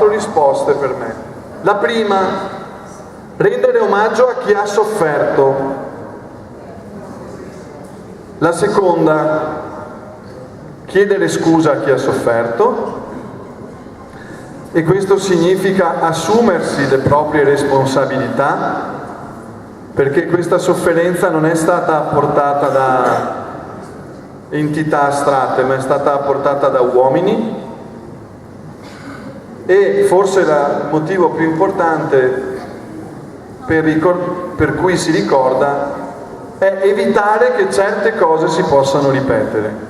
risposte per me. La prima, rendere omaggio a chi ha sofferto. La seconda, chiedere scusa a chi ha sofferto, e questo significa assumersi le proprie responsabilità, perché questa sofferenza non è stata portata da entità astratte, ma è stata portata da uomini, e forse il motivo più importante per cui si ricorda è evitare che certe cose si possano ripetere.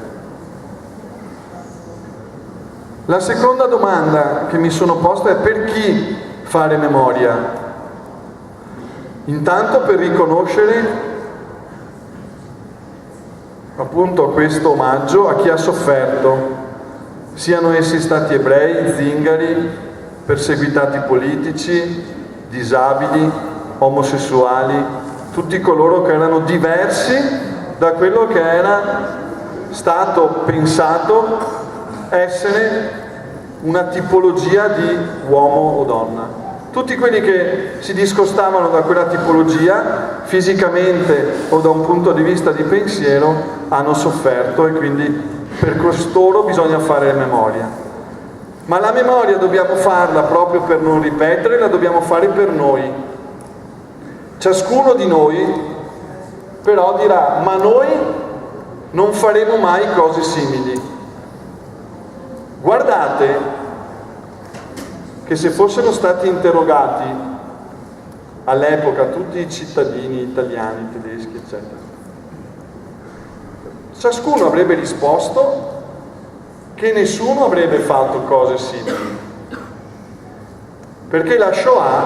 La seconda domanda che mi sono posta è: per chi fare memoria? Intanto per riconoscere appunto questo omaggio a chi ha sofferto, siano essi stati ebrei, zingari, perseguitati politici, disabili, omosessuali, tutti coloro che erano diversi da quello che era stato pensato essere una tipologia di uomo o donna. Tutti quelli che si discostavano da quella tipologia fisicamente o da un punto di vista di pensiero hanno sofferto, e quindi per costoro bisogna fare memoria. Ma la memoria dobbiamo farla proprio per non ripetere, la dobbiamo fare per noi. Ciascuno di noi però dirà: ma noi non faremo mai cose simili. Guardate che se fossero stati interrogati all'epoca tutti i cittadini italiani, tedeschi, eccetera, ciascuno avrebbe risposto che nessuno avrebbe fatto cose simili, perché la Shoah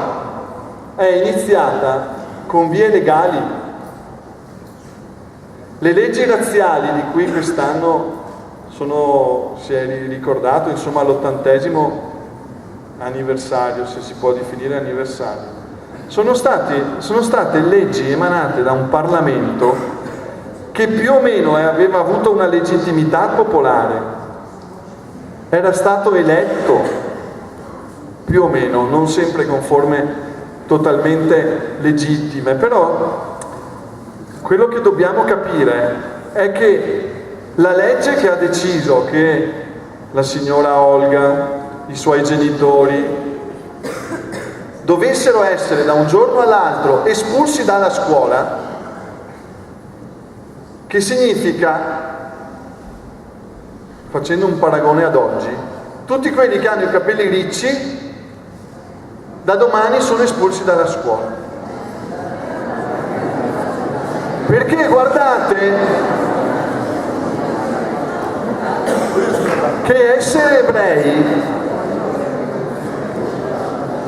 è iniziata con vie legali. Le leggi razziali di cui quest'anno si è ricordato, insomma, l'80° anniversario, se si può definire anniversario, sono state leggi emanate da un Parlamento che più o meno aveva avuto una legittimità popolare, era stato eletto più o meno, non sempre con forme totalmente legittime, però quello che dobbiamo capire è che la legge che ha deciso che la signora Olga, i suoi genitori, dovessero essere da un giorno all'altro espulsi dalla scuola, che significa, facendo un paragone ad oggi, tutti quelli che hanno i capelli ricci da domani sono espulsi dalla scuola. Perché guardate che essere ebrei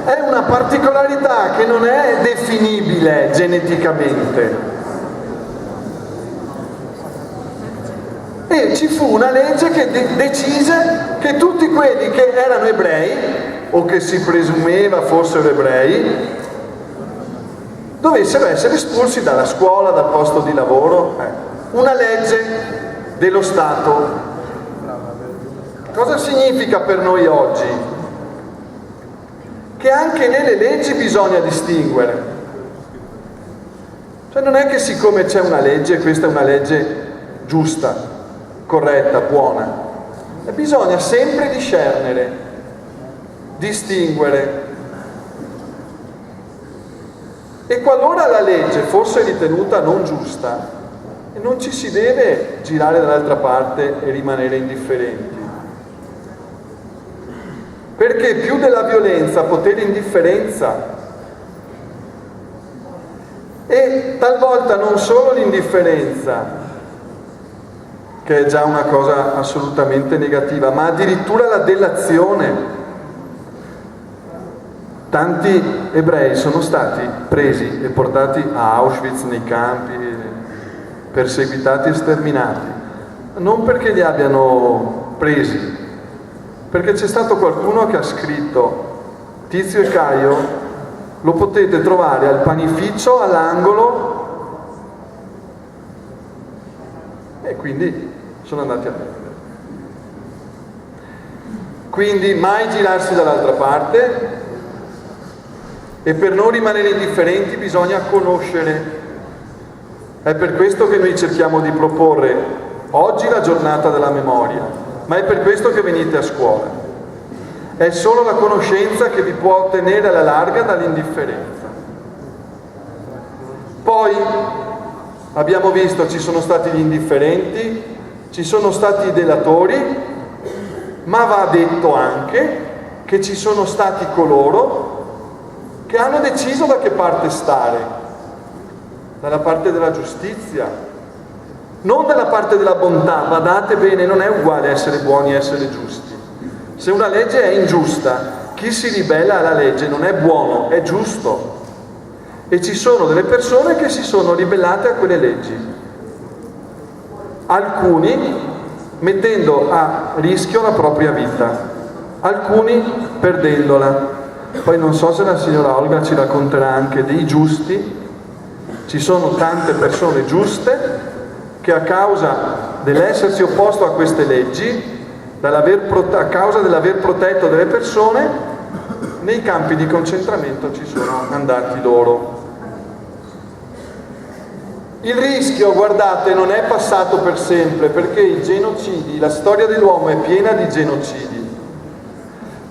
è una particolarità che non è definibile geneticamente, e ci fu una legge che decise che tutti quelli che erano ebrei o che si presumeva fossero ebrei dovessero essere espulsi dalla scuola, dal posto di lavoro. Una legge dello Stato. Cosa significa per noi oggi? Che anche nelle leggi bisogna distinguere. Cioè non è che siccome c'è una legge, questa è una legge giusta, corretta, buona. E bisogna sempre discernere, distinguere. E qualora la legge fosse ritenuta non giusta, non ci si deve girare dall'altra parte e rimanere indifferenti. Perché più della violenza, potere indifferenza. E talvolta non solo l'indifferenza, che è già una cosa assolutamente negativa, ma addirittura la delazione. Tanti ebrei sono stati presi e portati a Auschwitz, nei campi, perseguitati e sterminati, non perché li abbiano presi, perché c'è stato qualcuno che ha scritto: Tizio e Caio lo potete trovare al panificio all'angolo, e quindi sono andati a prendere. Quindi mai girarsi dall'altra parte, e per non rimanere indifferenti bisogna conoscere. È per questo che noi cerchiamo di proporre oggi la giornata della memoria, ma è per questo che venite a scuola. È solo la conoscenza che vi può tenere alla larga dall'indifferenza. Poi abbiamo visto, ci sono stati gli indifferenti, ci sono stati i delatori, ma va detto anche che ci sono stati coloro che hanno deciso da che parte stare, dalla parte della giustizia, non dalla parte della bontà. Badate bene, non è uguale essere buoni e essere giusti. Se una legge è ingiusta, chi si ribella alla legge non è buono, è giusto. E ci sono delle persone che si sono ribellate a quelle leggi, alcuni mettendo a rischio la propria vita, alcuni perdendola. Poi non so se la signora Olga ci racconterà anche dei giusti. Ci sono tante persone giuste che a causa dell'essersi opposto a queste leggi, a causa dell'aver protetto delle persone, nei campi di concentramento ci sono andati loro. Il rischio, guardate, non è passato per sempre, perché i genocidi, la storia dell'uomo è piena di genocidi.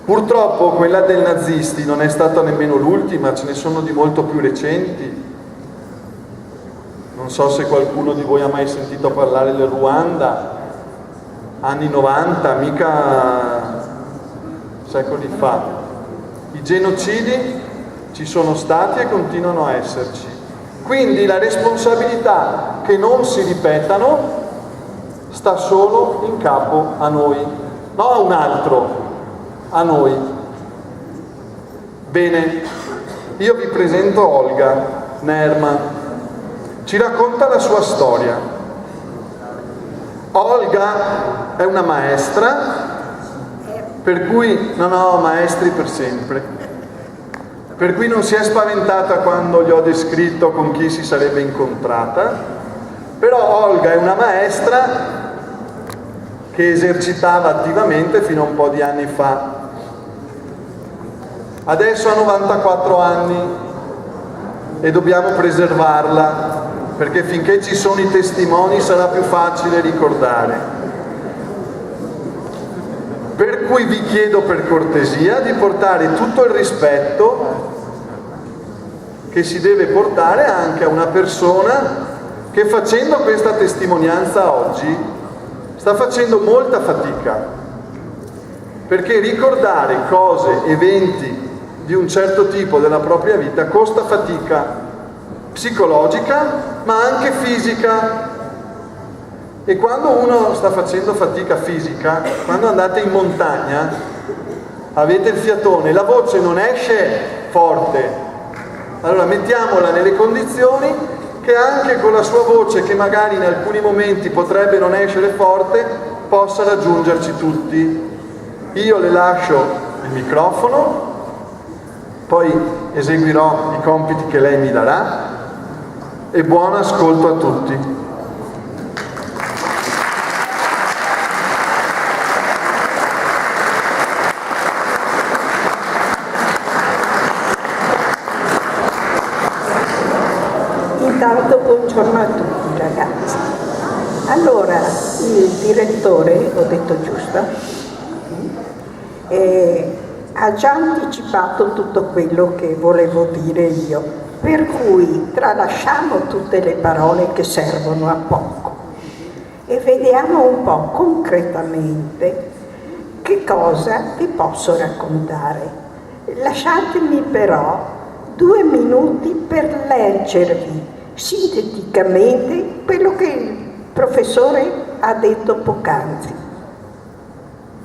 Purtroppo quella dei nazisti non è stata nemmeno l'ultima, ce ne sono di molto più recenti. Non so se qualcuno di voi ha mai sentito parlare del Ruanda, anni 90, mica secoli fa. I genocidi ci sono stati e continuano a esserci. Quindi la responsabilità che non si ripetano sta solo in capo a noi, non a un altro, a noi. Bene, io vi presento Olga Nerma, ci racconta la sua storia. Olga è una maestra, per cui non ho maestri per sempre. Per cui non si è spaventata quando gli ho descritto con chi si sarebbe incontrata, però Olga è una maestra che esercitava attivamente fino a un po' di anni fa. Adesso ha 94 anni e dobbiamo preservarla, perché finché ci sono i testimoni sarà più facile ricordare. Per cui vi chiedo per cortesia di portare tutto il rispetto che si deve portare anche a una persona che, facendo questa testimonianza oggi, sta facendo molta fatica, perché ricordare cose, eventi di un certo tipo della propria vita costa fatica psicologica ma anche fisica. E quando uno sta facendo fatica fisica, quando andate in montagna, avete il fiatone, la voce non esce forte. Allora mettiamola nelle condizioni che anche con la sua voce, che magari in alcuni momenti potrebbe non essere forte, possa raggiungerci tutti. Io le lascio il microfono, poi eseguirò i compiti che lei mi darà e buon ascolto a tutti. Intanto buongiorno a tutti ragazzi. Allora, il direttore, ho detto giusto, ha già anticipato tutto quello che volevo dire io, per cui tralasciamo tutte le parole che servono a poco e vediamo un po' concretamente che cosa vi posso raccontare. Lasciatemi però 2 minuti per leggervi sinteticamente quello che il professore ha detto poc'anzi.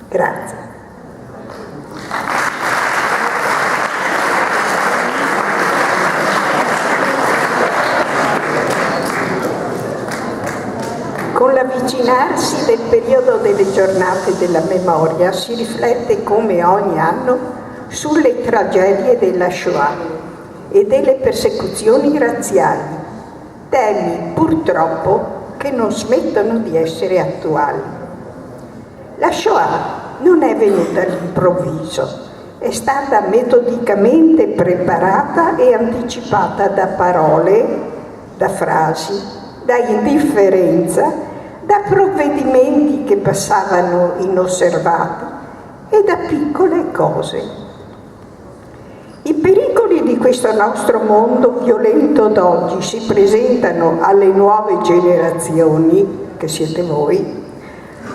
Grazie. Con l'avvicinarsi del periodo delle giornate della memoria si riflette come ogni anno sulle tragedie della Shoah e delle persecuzioni razziali, temi purtroppo che non smettono di essere attuali. La Shoah non è venuta all'improvviso, è stata metodicamente preparata e anticipata da parole, da frasi, da indifferenza, da provvedimenti che passavano inosservati e da piccole cose. I pericoli di questo nostro mondo violento d'oggi si presentano alle nuove generazioni, che siete voi,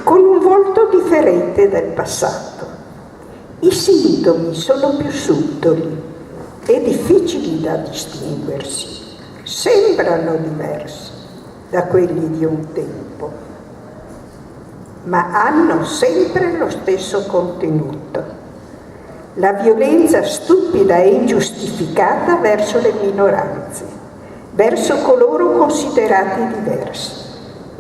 con un volto differente dal passato. I sintomi sono più subdoli e difficili da distinguersi, sembrano diversi da quelli di un tempo, ma hanno sempre lo stesso contenuto. La violenza stupida e ingiustificata verso le minoranze, verso coloro considerati diversi,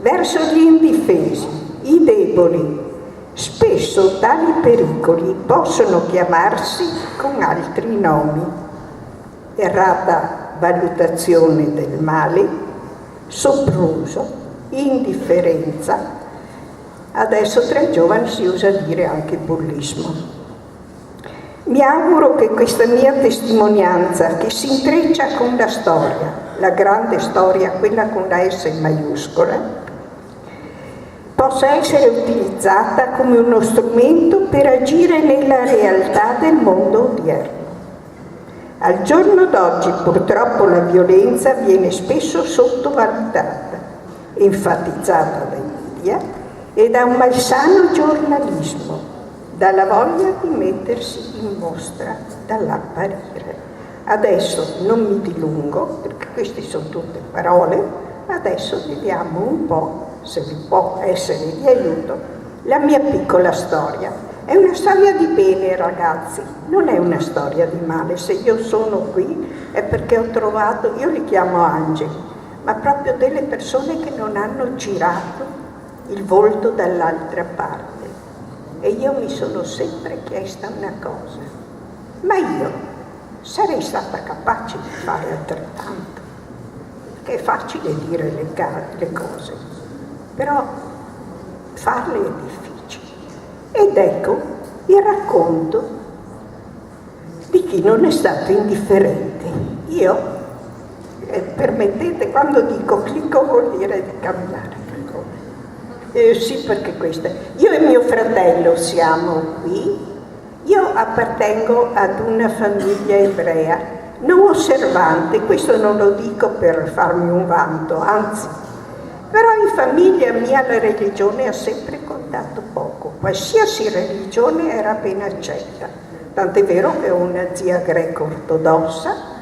verso gli indifesi, i deboli. Spesso tali pericoli possono chiamarsi con altri nomi: errata valutazione del male, sopruso, indifferenza. Adesso tra i giovani si usa dire anche bullismo. Mi auguro che questa mia testimonianza, che si intreccia con la storia, la grande storia, quella con la S maiuscola, possa essere utilizzata come uno strumento per agire nella realtà del mondo odierno. Al giorno d'oggi purtroppo la violenza viene spesso sottovalutata, enfatizzata dai media e da un malsano giornalismo, dalla voglia di mettersi in mostra, dall'apparire. Adesso non mi dilungo, perché queste sono tutte parole, adesso vediamo un po', se vi può essere di aiuto, la mia piccola storia. È una storia di bene, ragazzi, non è una storia di male. Se io sono qui è perché ho trovato, io li chiamo angeli, ma proprio delle persone che non hanno girato il volto dall'altra parte. E io mi sono sempre chiesta una cosa: ma io sarei stata capace di fare altrettanto? Che è facile dire le cose, però farle è difficile. Ed ecco il racconto di chi non è stato indifferente. Io, permettete, quando dico clicco vuol dire di cambiare. Sì, perché questa. Io e mio fratello siamo qui. Io appartengo ad una famiglia ebrea, non osservante, questo non lo dico per farmi un vanto, anzi, però in famiglia mia la religione ha sempre contato poco, qualsiasi religione era ben accetta, tant'è vero che ho una zia greco-ortodossa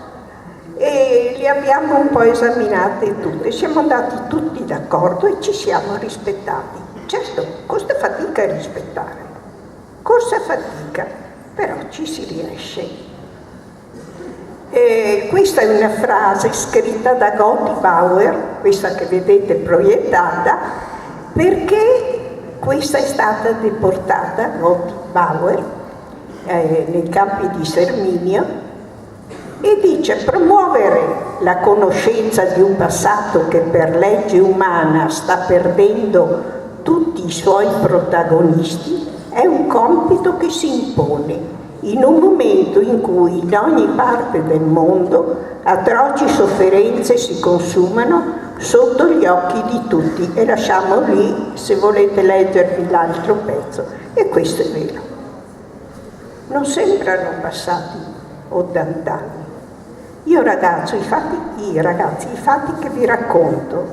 e le abbiamo un po' esaminate tutte, siamo andati tutti d'accordo e ci siamo rispettati. Certo, costa fatica rispettare, costa fatica, però ci si riesce. E questa è una frase scritta da Gotti Bauer, questa che vedete proiettata, perché questa è stata deportata, Gotti Bauer, nei campi di sterminio, e dice: promuovere la conoscenza di un passato che per legge umana sta perdendo tutti i suoi protagonisti è un compito che si impone in un momento in cui in ogni parte del mondo atroci sofferenze si consumano sotto gli occhi di tutti. E lasciamo lì, se volete leggervi l'altro pezzo, e questo è vero. Non sembrano passati 80 anni. Io ragazzi, i fatti che vi racconto,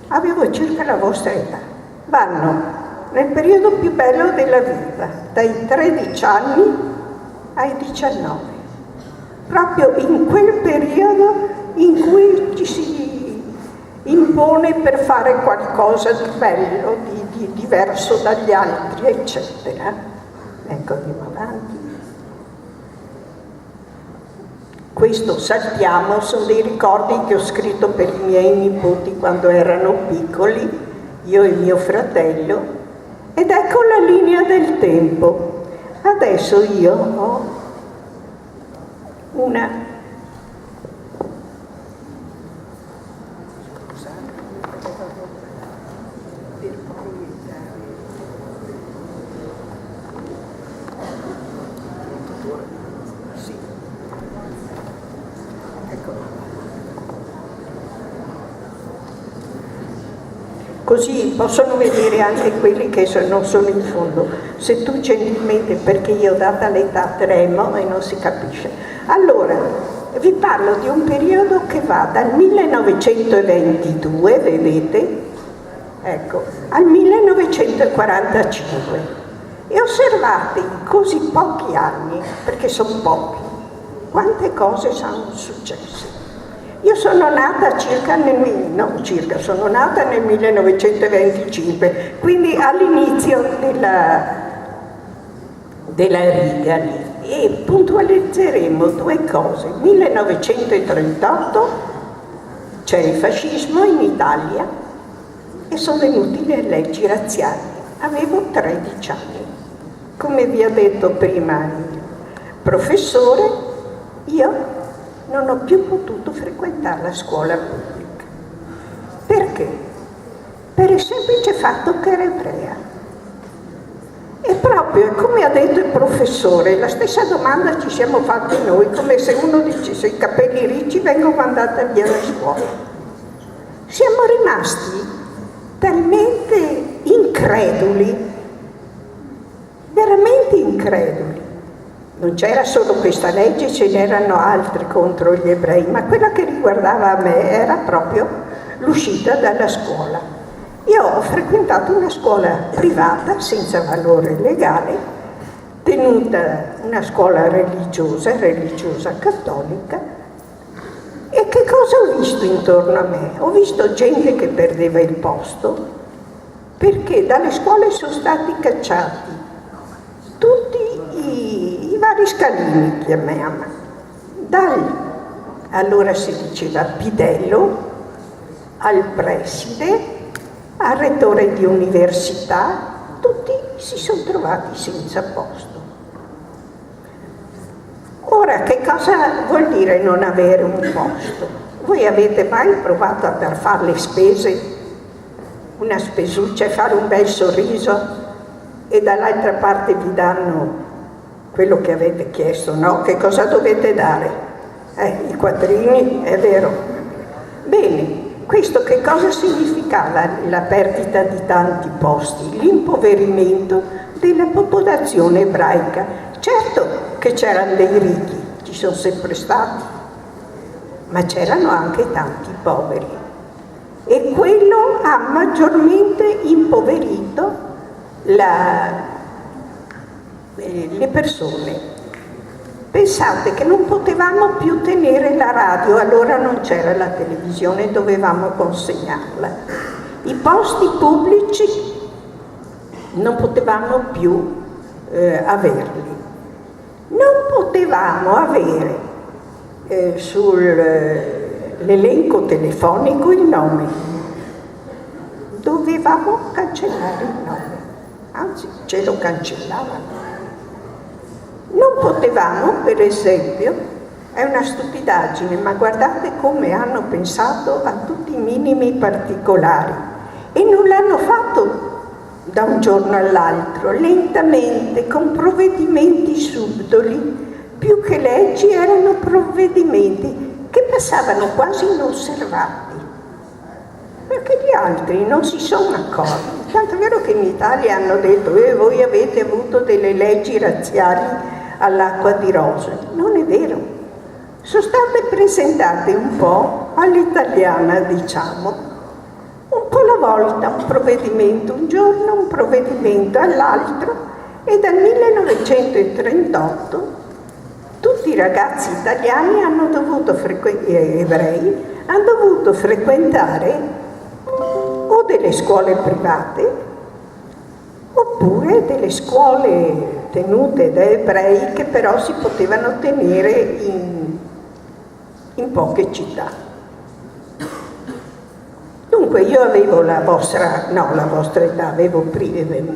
avevo circa la vostra età, vanno nel periodo più bello della vita, dai 13 anni ai 19, proprio in quel periodo in cui ci si impone per fare qualcosa di bello, di diverso dagli altri, eccetera. Ecco, andiamo avanti. Questo saltiamo, sono dei ricordi che ho scritto per i miei nipoti quando erano piccoli, io e mio fratello, ed ecco la linea del tempo. Adesso io ho una... così possono vedere anche quelli che non sono in fondo. Se tu gentilmente, perché io data l'età tremo e non si capisce. Allora, vi parlo di un periodo che va dal 1922, vedete, ecco, al 1945. E osservate in così pochi anni, perché sono pochi, quante cose sono successe. Io sono nata sono nata nel 1925, quindi all'inizio della riga lì. E puntualizzeremo due cose. 1938 c'è il fascismo in Italia e sono venuti le leggi razziali. Avevo 13 anni. Come vi ha detto prima il professore, io non ho più potuto frequentare la scuola pubblica. Perché? Per il semplice fatto che ero ebrea. E proprio come ha detto il professore, la stessa domanda ci siamo fatti noi, come se uno dicesse i capelli ricci vengo mandata via da scuola. Siamo rimasti talmente increduli, veramente increduli. Non c'era solo questa legge, ce n'erano altre contro gli ebrei, ma quella che riguardava a me era proprio l'uscita dalla scuola. Io ho frequentato una scuola privata, senza valore legale, tenuta una scuola religiosa cattolica, e che cosa ho visto intorno a me? Ho visto gente che perdeva il posto, perché dalle scuole sono stati cacciati tutti i vari scalini, chiamiamo, allora si diceva bidello, al preside, al rettore di università, tutti si sono trovati senza posto. Ora, che cosa vuol dire non avere un posto? Voi avete mai provato a fare le spese, una spesuccia, e fare un bel sorriso, e dall'altra parte vi danno quello che avete chiesto, no? Che cosa dovete dare? I quattrini, è vero. Bene, questo che cosa significava la perdita di tanti posti? L'impoverimento della popolazione ebraica. Certo che c'erano dei ricchi, ci sono sempre stati, ma c'erano anche tanti poveri. E quello ha maggiormente impoverito le persone. Pensate che non potevamo più tenere la radio, allora non c'era la televisione, dovevamo consegnarla. I posti pubblici non potevamo più averli. Non potevamo avere sull'elenco telefonico il nome. Dovevamo cancellare il nome, anzi ce lo cancellavano. Non potevamo, per esempio, è una stupidaggine, ma guardate come hanno pensato a tutti i minimi particolari, e non l'hanno fatto da un giorno all'altro, lentamente, con provvedimenti subdoli. Più che leggi erano provvedimenti che passavano quasi inosservati, perché gli altri non si sono accorti. Tanto è vero che in Italia hanno detto voi avete avuto delle leggi razziali all'acqua di rose. Non è vero. Sono state presentate un po' all'italiana, diciamo, un po' alla volta, un provvedimento un giorno, un provvedimento all'altro, e dal 1938 tutti i ragazzi italiani ebrei hanno dovuto frequentare o delle scuole private oppure delle scuole tenute da ebrei, che però si potevano tenere in poche città. Dunque io avevo la vostra età, avevo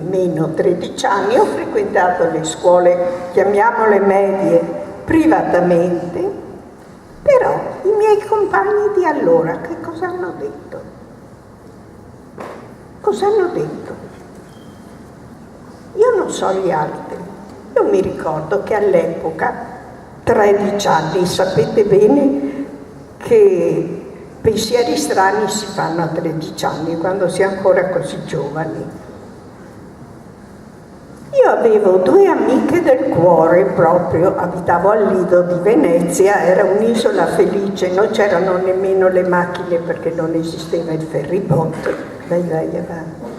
meno 13 anni, ho frequentato le scuole, chiamiamole medie, privatamente, però i miei compagni di allora che cosa hanno detto? Cosa hanno detto? Io non so gli altri, io mi ricordo che all'epoca, 13 anni, sapete bene che pensieri strani si fanno a 13 anni, quando si è ancora così giovani. Io avevo 2 amiche del cuore proprio, abitavo al Lido di Venezia, era un'isola felice, non c'erano nemmeno le macchine perché non esisteva il ferribotto. Vai avanti.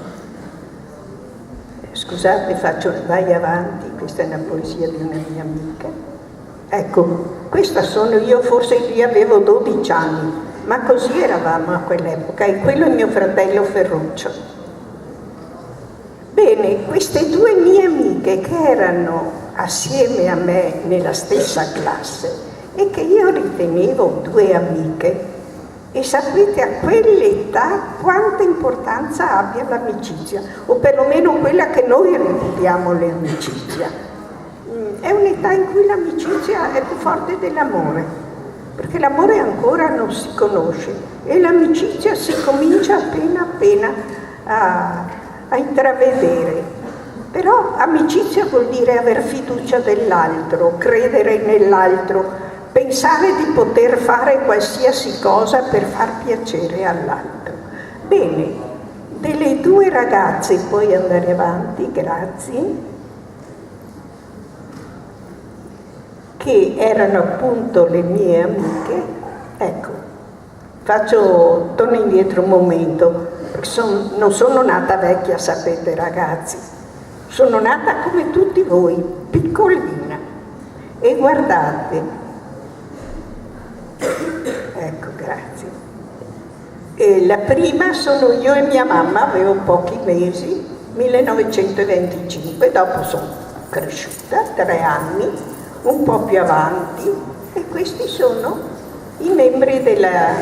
Scusate, vai avanti, questa è una poesia di una mia amica. Ecco, questa sono io, forse lì avevo 12 anni, ma così eravamo a quell'epoca, e quello è mio fratello Ferruccio. Bene, queste 2 mie amiche che erano assieme a me nella stessa classe e che io ritenevo 2 amiche, e sapete a quell'età quanta importanza abbia l'amicizia, o perlomeno quella che noi reputiamo l'amicizia. È un'età in cui l'amicizia è più forte dell'amore, perché l'amore ancora non si conosce e l'amicizia si comincia appena a intravedere. Però amicizia vuol dire aver fiducia dell'altro, credere nell'altro, pensare di poter fare qualsiasi cosa per far piacere all'altro. Bene, delle 2 ragazze, puoi andare avanti, grazie, che erano appunto le mie amiche, ecco, torno indietro un momento, perché non sono nata vecchia, sapete ragazzi, sono nata come tutti voi, piccolina, e guardate, ecco, grazie. E la prima sono io e mia mamma, avevo pochi mesi, 1925, dopo sono cresciuta, 3 anni, un po' più avanti, e questi sono i membri della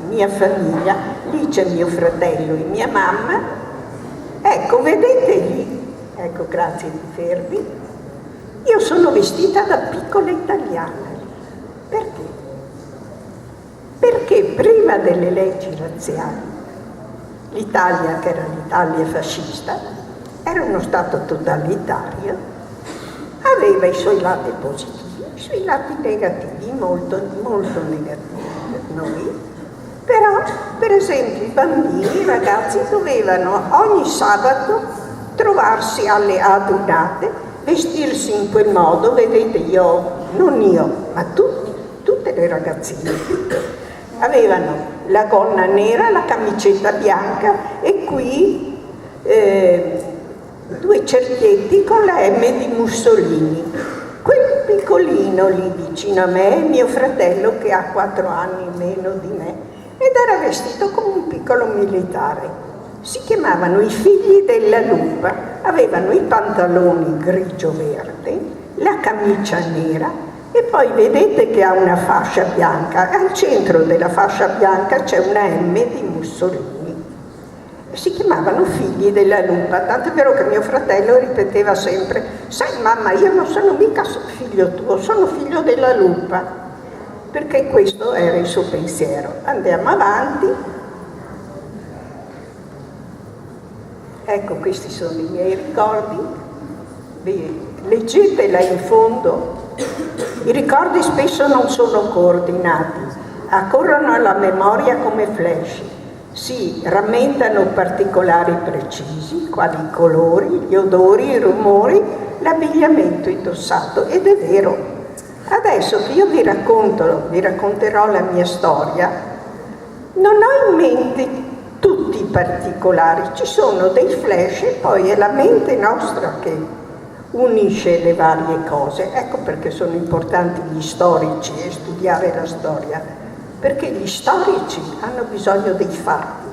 mia famiglia. Lì c'è mio fratello e mia mamma, ecco, vedete lì, ecco, grazie, ti fermi. Io sono vestita da piccola italiana. Perché? Perché prima delle leggi razziali, l'Italia, che era l'Italia fascista, era uno Stato totalitario, aveva i suoi lati positivi, i suoi lati negativi, molto, molto negativi per noi. Però, per esempio, i bambini, i ragazzi dovevano ogni sabato trovarsi alle adunate, vestirsi in quel modo, vedete, non io, ma tutte le ragazzine avevano la gonna nera, la camicetta bianca e qui 2 cerchietti con la M di Mussolini. Quel piccolino lì vicino a me è mio fratello che ha 4 anni meno di me ed era vestito come un piccolo militare. Si chiamavano i figli della lupa, avevano i pantaloni grigio-verde, la camicia nera e poi vedete che ha una fascia bianca, al centro della fascia bianca c'è una M di Mussolini. Si chiamavano figli della lupa, tanto è vero che mio fratello ripeteva sempre: sai mamma, io non sono mica figlio tuo, sono figlio della lupa, perché questo era il suo pensiero. Andiamo avanti. Ecco, questi sono i miei ricordi. Leggetela in fondo. I ricordi spesso non sono coordinati, accorrono alla memoria come flash. Si rammentano particolari precisi, quali i colori, gli odori, i rumori, l'abbigliamento indossato. Ed è vero. Adesso che io vi racconterò la mia storia, non ho in mente tutti i particolari, ci sono dei flash e poi è la mente nostra che unisce le varie cose. Ecco perché sono importanti gli storici e studiare la storia, perché gli storici hanno bisogno dei fatti,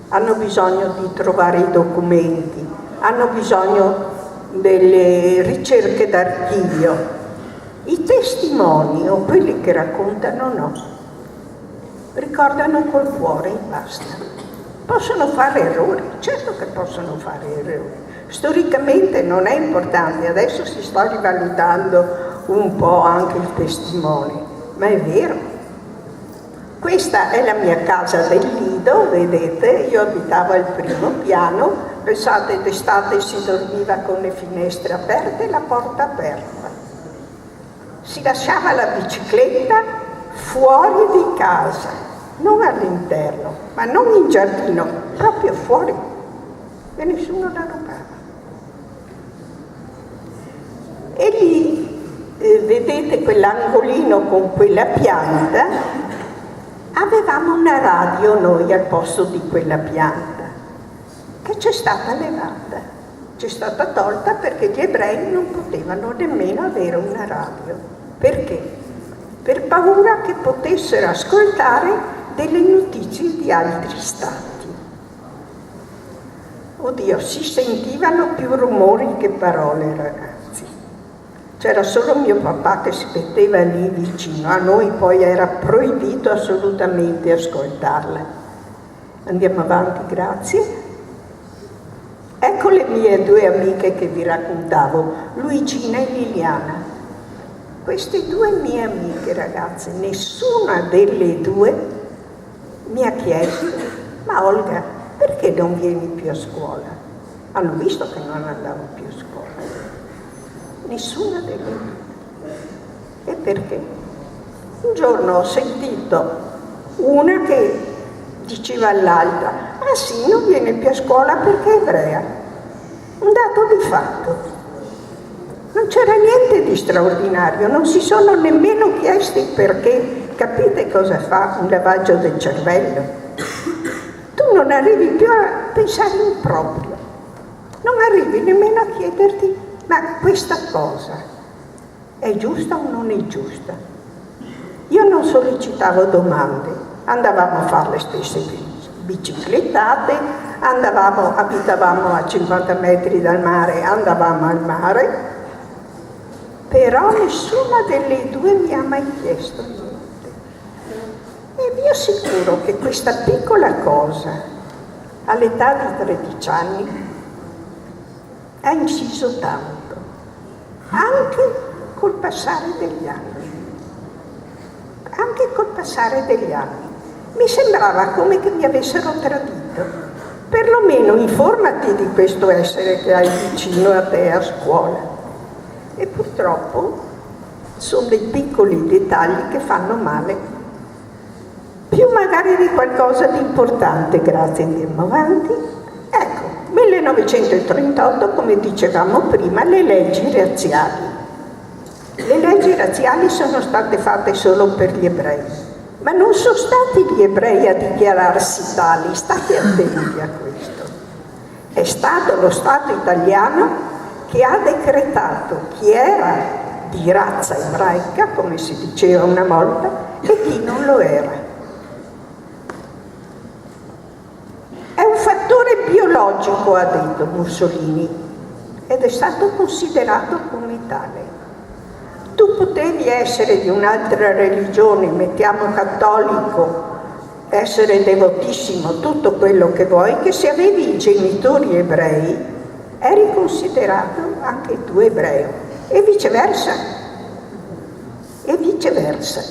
hanno bisogno di trovare i documenti, hanno bisogno delle ricerche d'archivio. I testimoni o quelli che raccontano no. Ricordano col cuore e basta. Possono fare errori, certo che possono fare errori. Storicamente non è importante, adesso si sta rivalutando un po' anche il testimone, ma è vero. Questa è la mia casa del Lido, vedete, io abitavo al primo piano, pensate d'estate si dormiva con le finestre aperte e la porta aperta. Si lasciava la bicicletta fuori di casa, non all'interno, ma non in giardino, proprio fuori, e nessuno la rubava. E lì, vedete quell'angolino con quella pianta, avevamo una radio noi al posto di quella pianta, che c'è stata levata. C'è stata tolta perché gli ebrei non potevano nemmeno avere una radio. Perché? Per paura che potessero ascoltare delle notizie di altri stati. Oddio, si sentivano più rumori che parole, ragazzi. C'era solo mio papà che si metteva lì vicino, a noi poi era proibito assolutamente ascoltarla. Andiamo avanti, grazie. Ecco le mie due amiche che vi raccontavo, Luigina e Liliana. Queste due mie amiche, ragazze, nessuna delle due mi ha chiesto: ma Olga, perché non vieni più a scuola? Hanno visto che non andavo più a scuola. Nessuna delle due. E perché? Un giorno ho sentito una che diceva all'altra: ah sì, non viene più a scuola perché è ebrea. Un dato di fatto. Non c'era niente di straordinario, non si sono nemmeno chiesti perché. Capite cosa fa un lavaggio del cervello? Tu non arrivi più a pensare in proprio, non arrivi nemmeno a chiederti: ma questa cosa è giusta o non è giusta? Io non sollecitavo domande, andavamo a fare le stesse biciclettate, abitavamo a 50 metri dal mare, andavamo al mare, però nessuna delle due mi ha mai chiesto niente. E vi assicuro che questa piccola cosa, all'età di 13 anni, ha inciso tanto, anche col passare degli anni. Anche col passare degli anni. Mi sembrava come che mi avessero tradito. Perlomeno informati di questo essere che hai vicino a te a scuola. E purtroppo sono dei piccoli dettagli che fanno male. Più magari di qualcosa di importante, grazie, andiamo avanti. Ecco, 1938, come dicevamo prima, le leggi razziali. Le leggi razziali sono state fatte solo per gli ebrei, ma non sono stati gli ebrei a dichiararsi tali, state attenti a questo. È stato lo Stato italiano che ha decretato chi era di razza ebraica, come si diceva una volta, e chi non lo era. È un fattore biologico, ha detto Mussolini, ed è stato considerato come tale. Tu potevi essere di un'altra religione, mettiamo cattolico, essere devotissimo, tutto quello che vuoi, che se avevi i genitori ebrei eri considerato anche tu ebreo, e viceversa. E viceversa.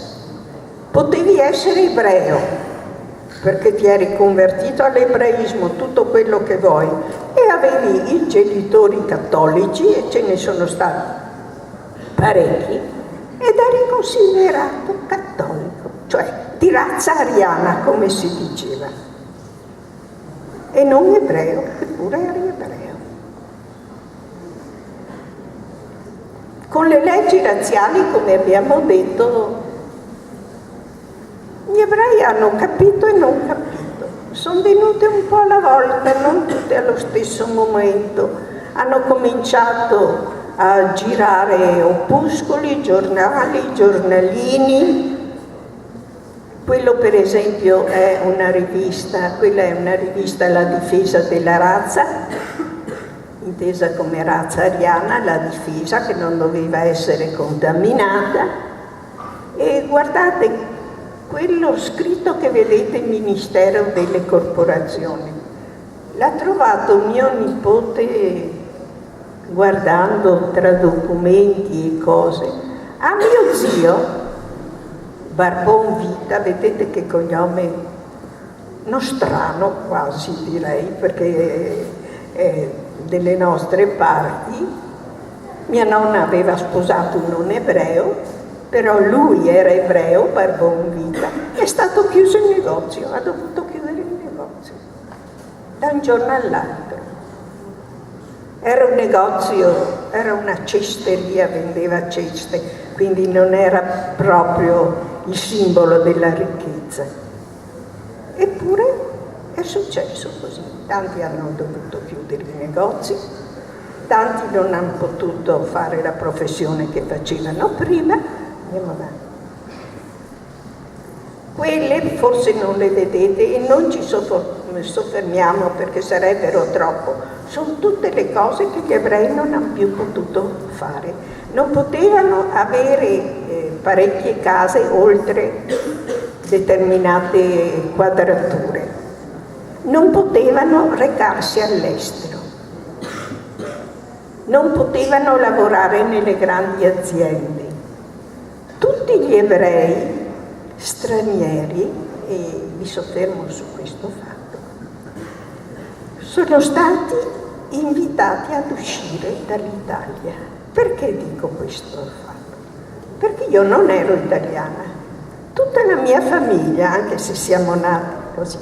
Potevi essere ebreo, perché ti eri convertito all'ebraismo, tutto quello che vuoi, e avevi i genitori cattolici, e ce ne sono stati parecchi, ed eri considerato cattolico, cioè di razza ariana, come si diceva, e non ebreo, eppure eri ebreo. Con le leggi razziali, come abbiamo detto, gli ebrei hanno capito e non capito, sono venute un po' alla volta, non tutte allo stesso momento, hanno cominciato a girare opuscoli, giornali, giornalini. Quello per esempio è una rivista, quella è una rivista La difesa della razza, intesa come razza ariana, la difesa che non doveva essere contaminata. E guardate, quello scritto che vedete, Ministero delle Corporazioni, l'ha trovato mio nipote guardando tra documenti e cose. A mio zio, Barbon Vita, vedete che cognome nostrano quasi direi, perché è delle nostre parti. Mia nonna aveva sposato un non ebreo, però lui era ebreo, Barbon Vita, è stato chiuso il negozio, ha dovuto chiudere il negozio, da un giorno all'altro. Era un negozio, era una cesteria, vendeva ceste, quindi non era proprio il simbolo della ricchezza. Eppure è successo così, tanti hanno dovuto chiudere i negozi, tanti non hanno potuto fare la professione che facevano prima. Andiamo avanti. Quelle forse non le vedete e non ci soffermiamo perché sarebbero troppo. Sono tutte le cose che gli ebrei non hanno più potuto fare. Non potevano avere parecchie case oltre determinate quadrature. Non potevano recarsi all'estero. Non potevano lavorare nelle grandi aziende. Tutti gli ebrei stranieri, e mi soffermo su questo fatto, sono stati invitati ad uscire dall'Italia. Perché dico questo fatto? Perché io non ero italiana. Tutta la mia famiglia, anche se siamo nati così,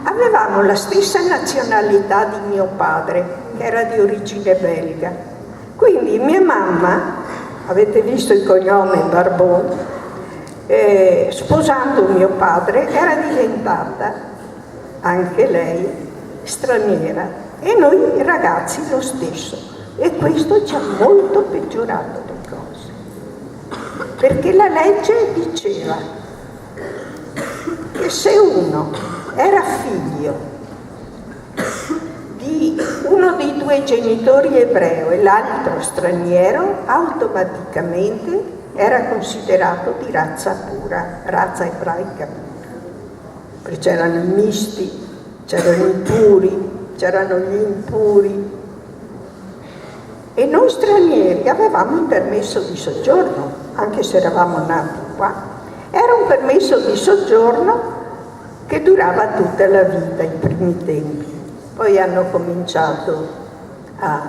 avevamo la stessa nazionalità di mio padre, che era di origine belga. Quindi mia mamma, avete visto il cognome Barbon, sposando mio padre, era diventata anche lei straniera e noi ragazzi lo stesso. E questo ci ha molto peggiorato le cose, perché la legge diceva che se uno era figlio di uno dei due genitori ebreo e l'altro straniero, automaticamente era considerato di razza pura, razza ebraica pura. Perché c'erano i misti, c'erano i puri, c'erano gli impuri. E noi stranieri avevamo il permesso di soggiorno, anche se eravamo nati qua. Era un permesso di soggiorno che durava tutta la vita, i primi tempi. Poi hanno cominciato a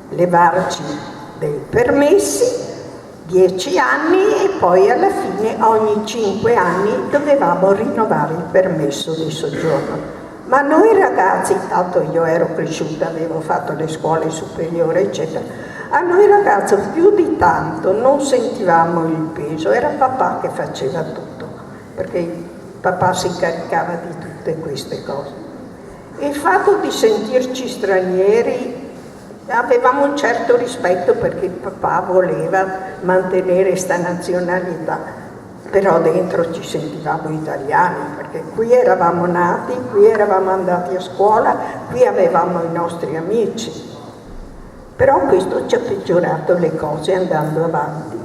levarci dei permessi, 10 anni, e poi alla fine ogni 5 anni dovevamo rinnovare il permesso di soggiorno. Ma noi ragazzi, tanto io ero cresciuta, avevo fatto le scuole superiori, eccetera, a noi ragazzi più di tanto non sentivamo il peso, era papà che faceva tutto, perché il papà si incaricava di tutte queste cose. E il fatto di sentirci stranieri, avevamo un certo rispetto perché il papà voleva mantenere sta nazionalità, però dentro ci sentivamo italiani, perché qui eravamo nati, qui eravamo andati a scuola, qui avevamo i nostri amici. Però questo ci ha peggiorato le cose andando avanti.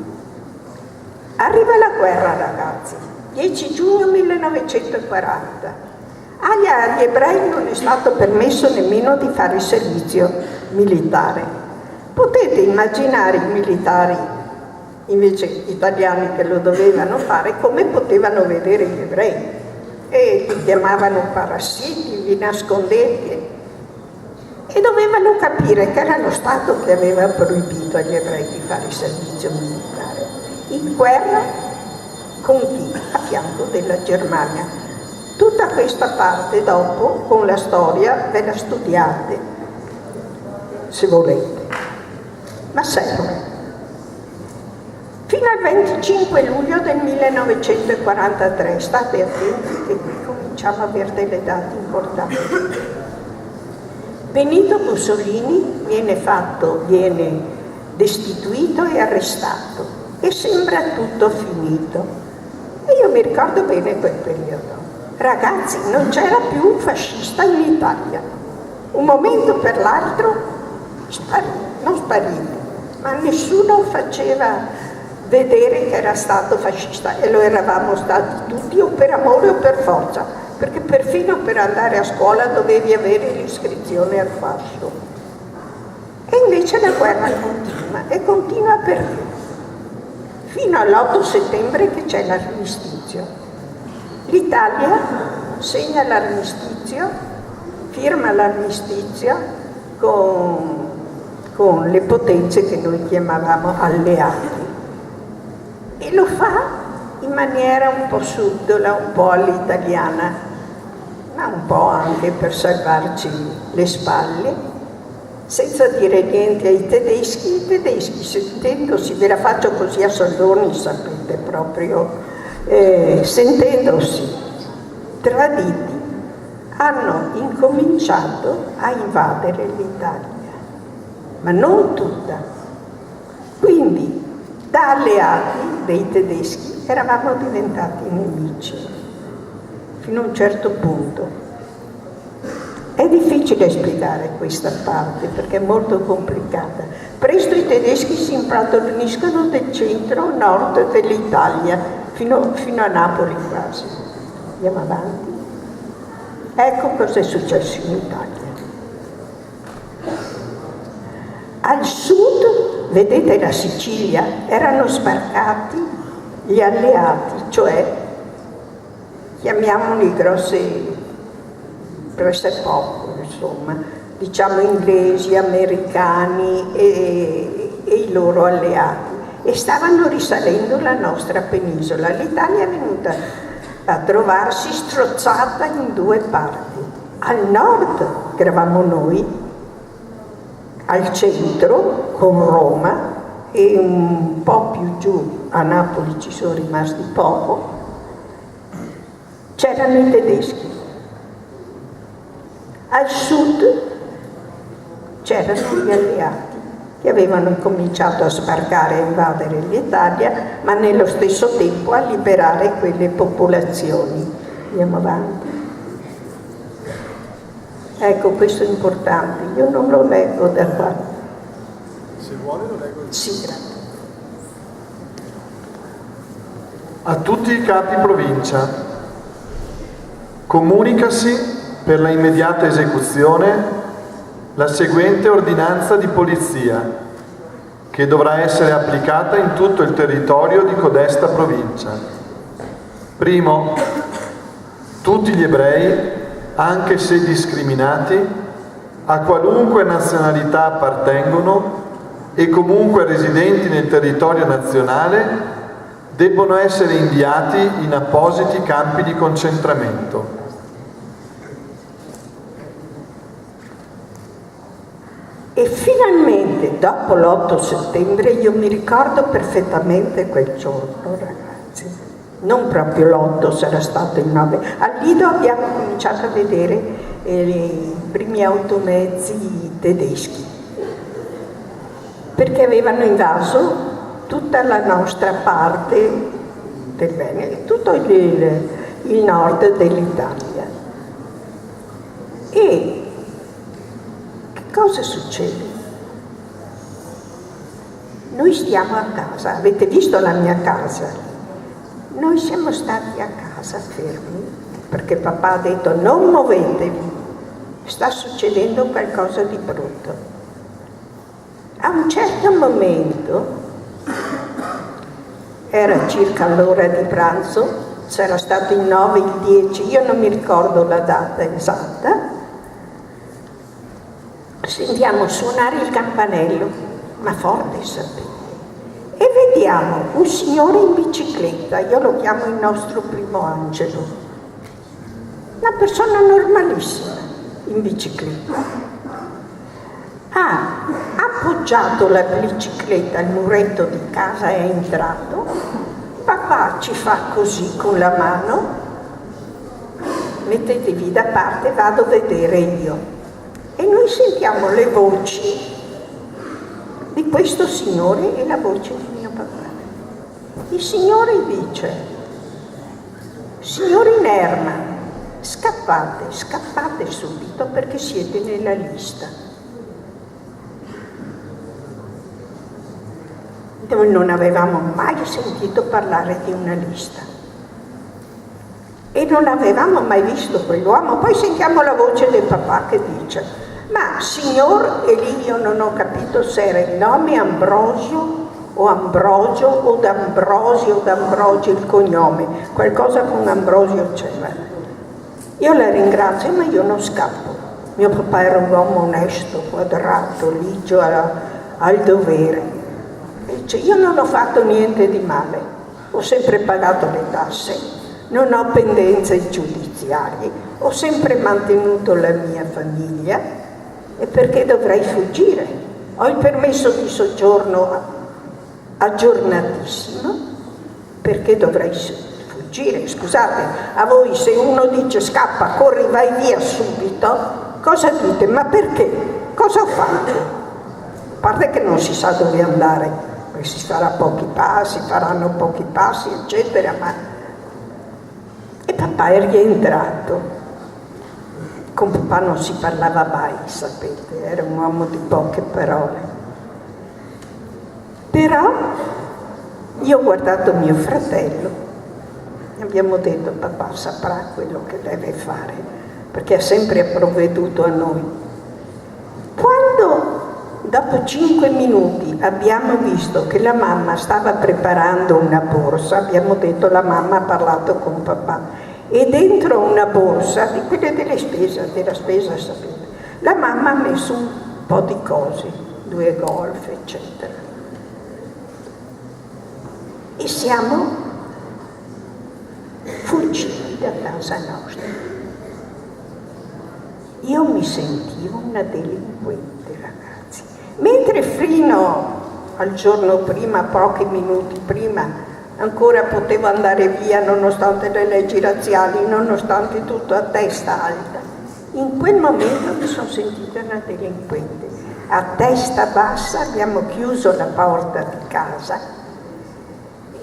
Arriva la guerra, ragazzi, 10 giugno 1940. Agli ebrei non è stato permesso nemmeno di fare il servizio militare. Potete immaginare i militari, invece italiani che lo dovevano fare, come potevano vedere gli ebrei. E li chiamavano parassiti, li nascondete. E dovevano capire che era lo Stato che aveva proibito agli ebrei di fare il servizio militare. In guerra con chi? A fianco della Germania. Tutta questa parte dopo, con la storia, ve la studiate, se volete, ma serve. Fino al 25 luglio del 1943, state attenti che qui cominciamo a avere delle date importanti. Benito Mussolini viene destituito e arrestato e sembra tutto finito. E io mi ricordo bene quel periodo. Ragazzi, non c'era più un fascista in Italia. Un momento per l'altro non sparito, ma nessuno faceva vedere che era stato fascista, e lo eravamo stati tutti, o per amore o per forza, perché perfino per andare a scuola dovevi avere l'iscrizione al fascio. E invece la guerra continua, e continua perché? Fino all'8 settembre che c'è l'armistizio. L'Italia segna l'armistizio, firma l'armistizio con le potenze che noi chiamavamo alleati. e lo fa in maniera un po' subdola, un po' all'italiana, ma un po' anche per salvarci le spalle, senza dire niente ai tedeschi. I tedeschi, sentendosi, ve la faccio così a soldoni, sapete, proprio, sentendosi traditi, hanno incominciato a invadere l'Italia, ma non tutta. Quindi, da alleati dei tedeschi eravamo diventati nemici, fino a un certo punto. È difficile spiegare questa parte perché è molto complicata. Presto i tedeschi si impadroniscono del centro-nord dell'Italia, fino a Napoli quasi. Andiamo avanti. Ecco cosa è successo in Italia. Al sud, vedete la Sicilia, erano sbarcati gli alleati, cioè chiamiamoli grossi poco, insomma, diciamo inglesi, americani e i loro alleati, e stavano risalendo la nostra penisola. L'Italia è venuta a trovarsi strozzata in due parti. Al nord, che eravamo noi, al centro con Roma, e un po' più giù a Napoli ci sono rimasti poco, c'erano i tedeschi. Al sud c'erano gli alleati che avevano cominciato a sbarcare e a invadere l'Italia, ma nello stesso tempo a liberare quelle popolazioni. Andiamo avanti. Ecco, questo è importante, io non lo leggo da qua. Se vuole lo leggo. Sì, grazie. A tutti i capi provincia, comunicasi per la immediata esecuzione la seguente ordinanza di polizia, che dovrà essere applicata in tutto il territorio di codesta provincia. Primo, tutti gli ebrei, anche se discriminati, a qualunque nazionalità appartengono e comunque residenti nel territorio nazionale, debbono essere inviati in appositi campi di concentramento. E finalmente, dopo l'8 settembre, io mi ricordo perfettamente quel giorno, ragazzi, non proprio l'8, sarà stato il 9. Al Lido abbiamo cominciato a vedere i primi automezzi tedeschi, perché avevano invaso tutta la nostra parte del Veneto, tutto il nord dell'Italia. E cosa succede? Noi stiamo a casa, avete visto la mia casa? Noi siamo stati a casa fermi, perché papà ha detto non muovetevi, sta succedendo qualcosa di brutto. A un certo momento, era circa l'ora di pranzo, sarà stato il 9, il 10, io non mi ricordo la data esatta, sentiamo suonare il campanello, ma forte, sapete, e vediamo un signore in bicicletta, io lo chiamo il nostro primo angelo, una persona normalissima in bicicletta. Ha appoggiato la bicicletta al muretto di casa e è entrato. Papà ci fa così con la mano, mettetevi da parte, vado a vedere io. E noi sentiamo le voci di questo signore e la voce di mio papà. Il signore dice: signori Nerman, scappate, scappate subito perché siete nella lista. Noi non avevamo mai sentito parlare di una lista e non avevamo mai visto quell'uomo. Poi sentiamo la voce del papà che dice: ma signor, e lì io non ho capito se era il nome Ambrosio o Ambrogio o D'Ambrosio il cognome, qualcosa con Ambrosio c'era. Io la ringrazio, ma io non scappo. Mio papà era un uomo onesto, quadrato, ligio al dovere. Dice: io non ho fatto niente di male, ho sempre pagato le tasse, non ho pendenze giudiziarie, ho sempre mantenuto la mia famiglia, e perché dovrei fuggire? Ho il permesso di soggiorno aggiornatissimo, perché dovrei fuggire? Scusate, a voi se uno dice scappa, corri, vai via subito, cosa dite? Ma perché? Cosa ho fatto? A parte che non si sa dove andare, poi si farà pochi passi, faranno pochi passi, eccetera, ma... E papà è rientrato. Con papà non si parlava mai, sapete, era un uomo di poche parole. Però io ho guardato mio fratello e abbiamo detto: papà saprà quello che deve fare, perché ha sempre provveduto a noi. Quando dopo 5 minuti abbiamo visto che la mamma stava preparando una borsa, abbiamo detto: la mamma ha parlato con papà, e dentro una borsa di quelle della spesa, sapete, la mamma ha messo un po' di cose, 2 golf, eccetera. E siamo fuggiti da casa nostra. Io mi sentivo una delinquente, ragazzi, mentre fino al giorno prima, pochi minuti prima, ancora potevo andare via nonostante le leggi razziali, nonostante tutto, a testa alta. In quel momento mi sono sentita una delinquente. A testa bassa abbiamo chiuso la porta di casa,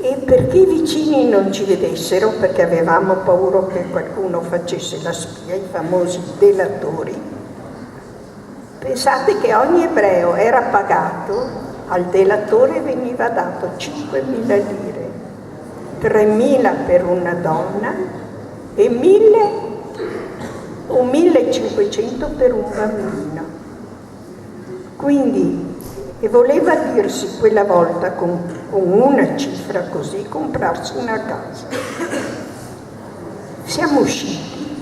e perché i vicini non ci vedessero, perché avevamo paura che qualcuno facesse la spia, i famosi delatori, pensate che ogni ebreo era pagato, al delatore veniva dato 5.000 lire, 3.000 per una donna e 1.000 o 1.500 per un bambino. Quindi, e voleva dirsi quella volta con una cifra così comprarsi una casa. Siamo usciti.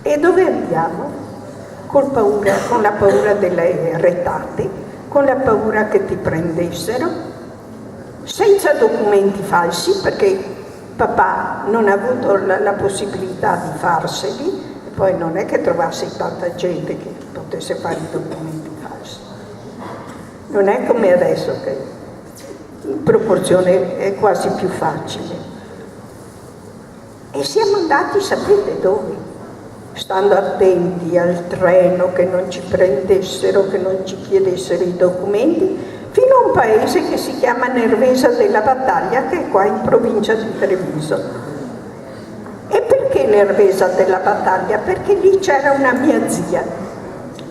E dove andiamo? Con la paura delle retate, con la paura che ti prendessero, senza documenti falsi, perché papà non ha avuto la possibilità di farseli, e poi non è che trovassi tanta gente che potesse fare i documenti falsi. Non è come adesso, che in proporzione è quasi più facile. E siamo andati, sapete dove? Stando attenti al treno, che non ci prendessero, che non ci chiedessero i documenti, fino a un paese che si chiama Nervesa della Battaglia, che è qua in provincia di Treviso. E perché Nervesa della Battaglia? Perché lì c'era una mia zia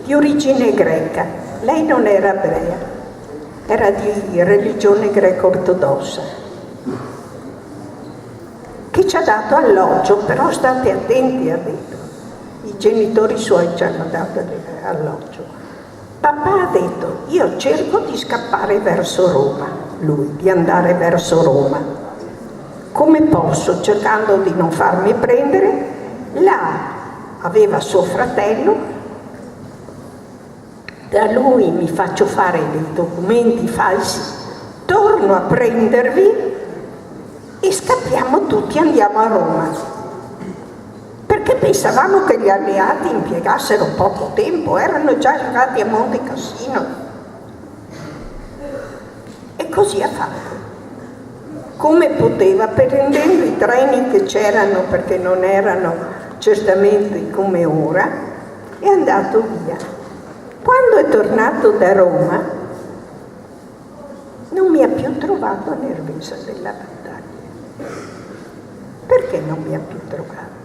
di origine greca. Lei non era ebrea, era di religione greco-ortodossa, che ci ha dato alloggio, però state attenti, ha detto. I genitori suoi ci hanno dato alloggio. Papà ha detto: io cerco di scappare verso Roma, lui, di andare verso Roma. Come posso? Cercando di non farmi prendere. Là aveva suo fratello, da lui mi faccio fare dei documenti falsi, torno a prendervi e scappiamo tutti, andiamo a Roma. Perché pensavamo che gli alleati impiegassero poco tempo, erano già arrivati a Monte Cassino. E così ha fatto. Come poteva, prendendo i treni che c'erano, perché non erano certamente come ora, è andato via. Quando è tornato da Roma, non mi ha più trovato a Nervesa della Battaglia. Perché non mi ha più trovato?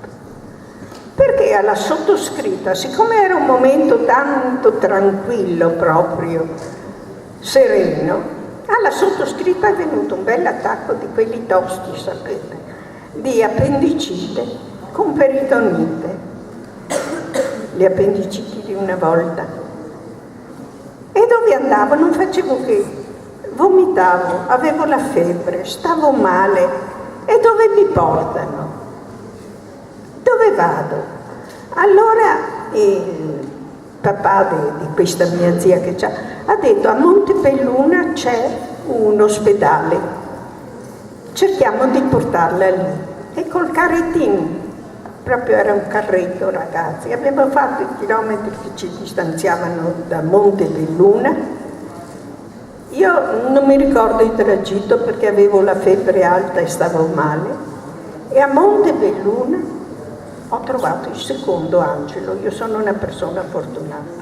Perché alla sottoscritta, siccome era un momento tanto tranquillo, proprio sereno, alla sottoscritta è venuto un bel attacco di quelli tosti, sapete, di appendicite con peritonite, le appendiciti di una volta. E dove andavo non facevo che vomitavo, avevo la febbre, stavo male. E dove mi portano? Dove vado? Allora il papà di questa mia zia che ha detto: a Montebelluna c'è un ospedale. cerchiamo di portarla lì. E col carrettino, proprio era un carretto, ragazzi, abbiamo fatto i chilometri che ci distanziavano da Montebelluna. Io non mi ricordo il tragitto perché avevo la febbre alta e stavo male, e a Montebelluna ho trovato il secondo angelo. Io sono una persona fortunata.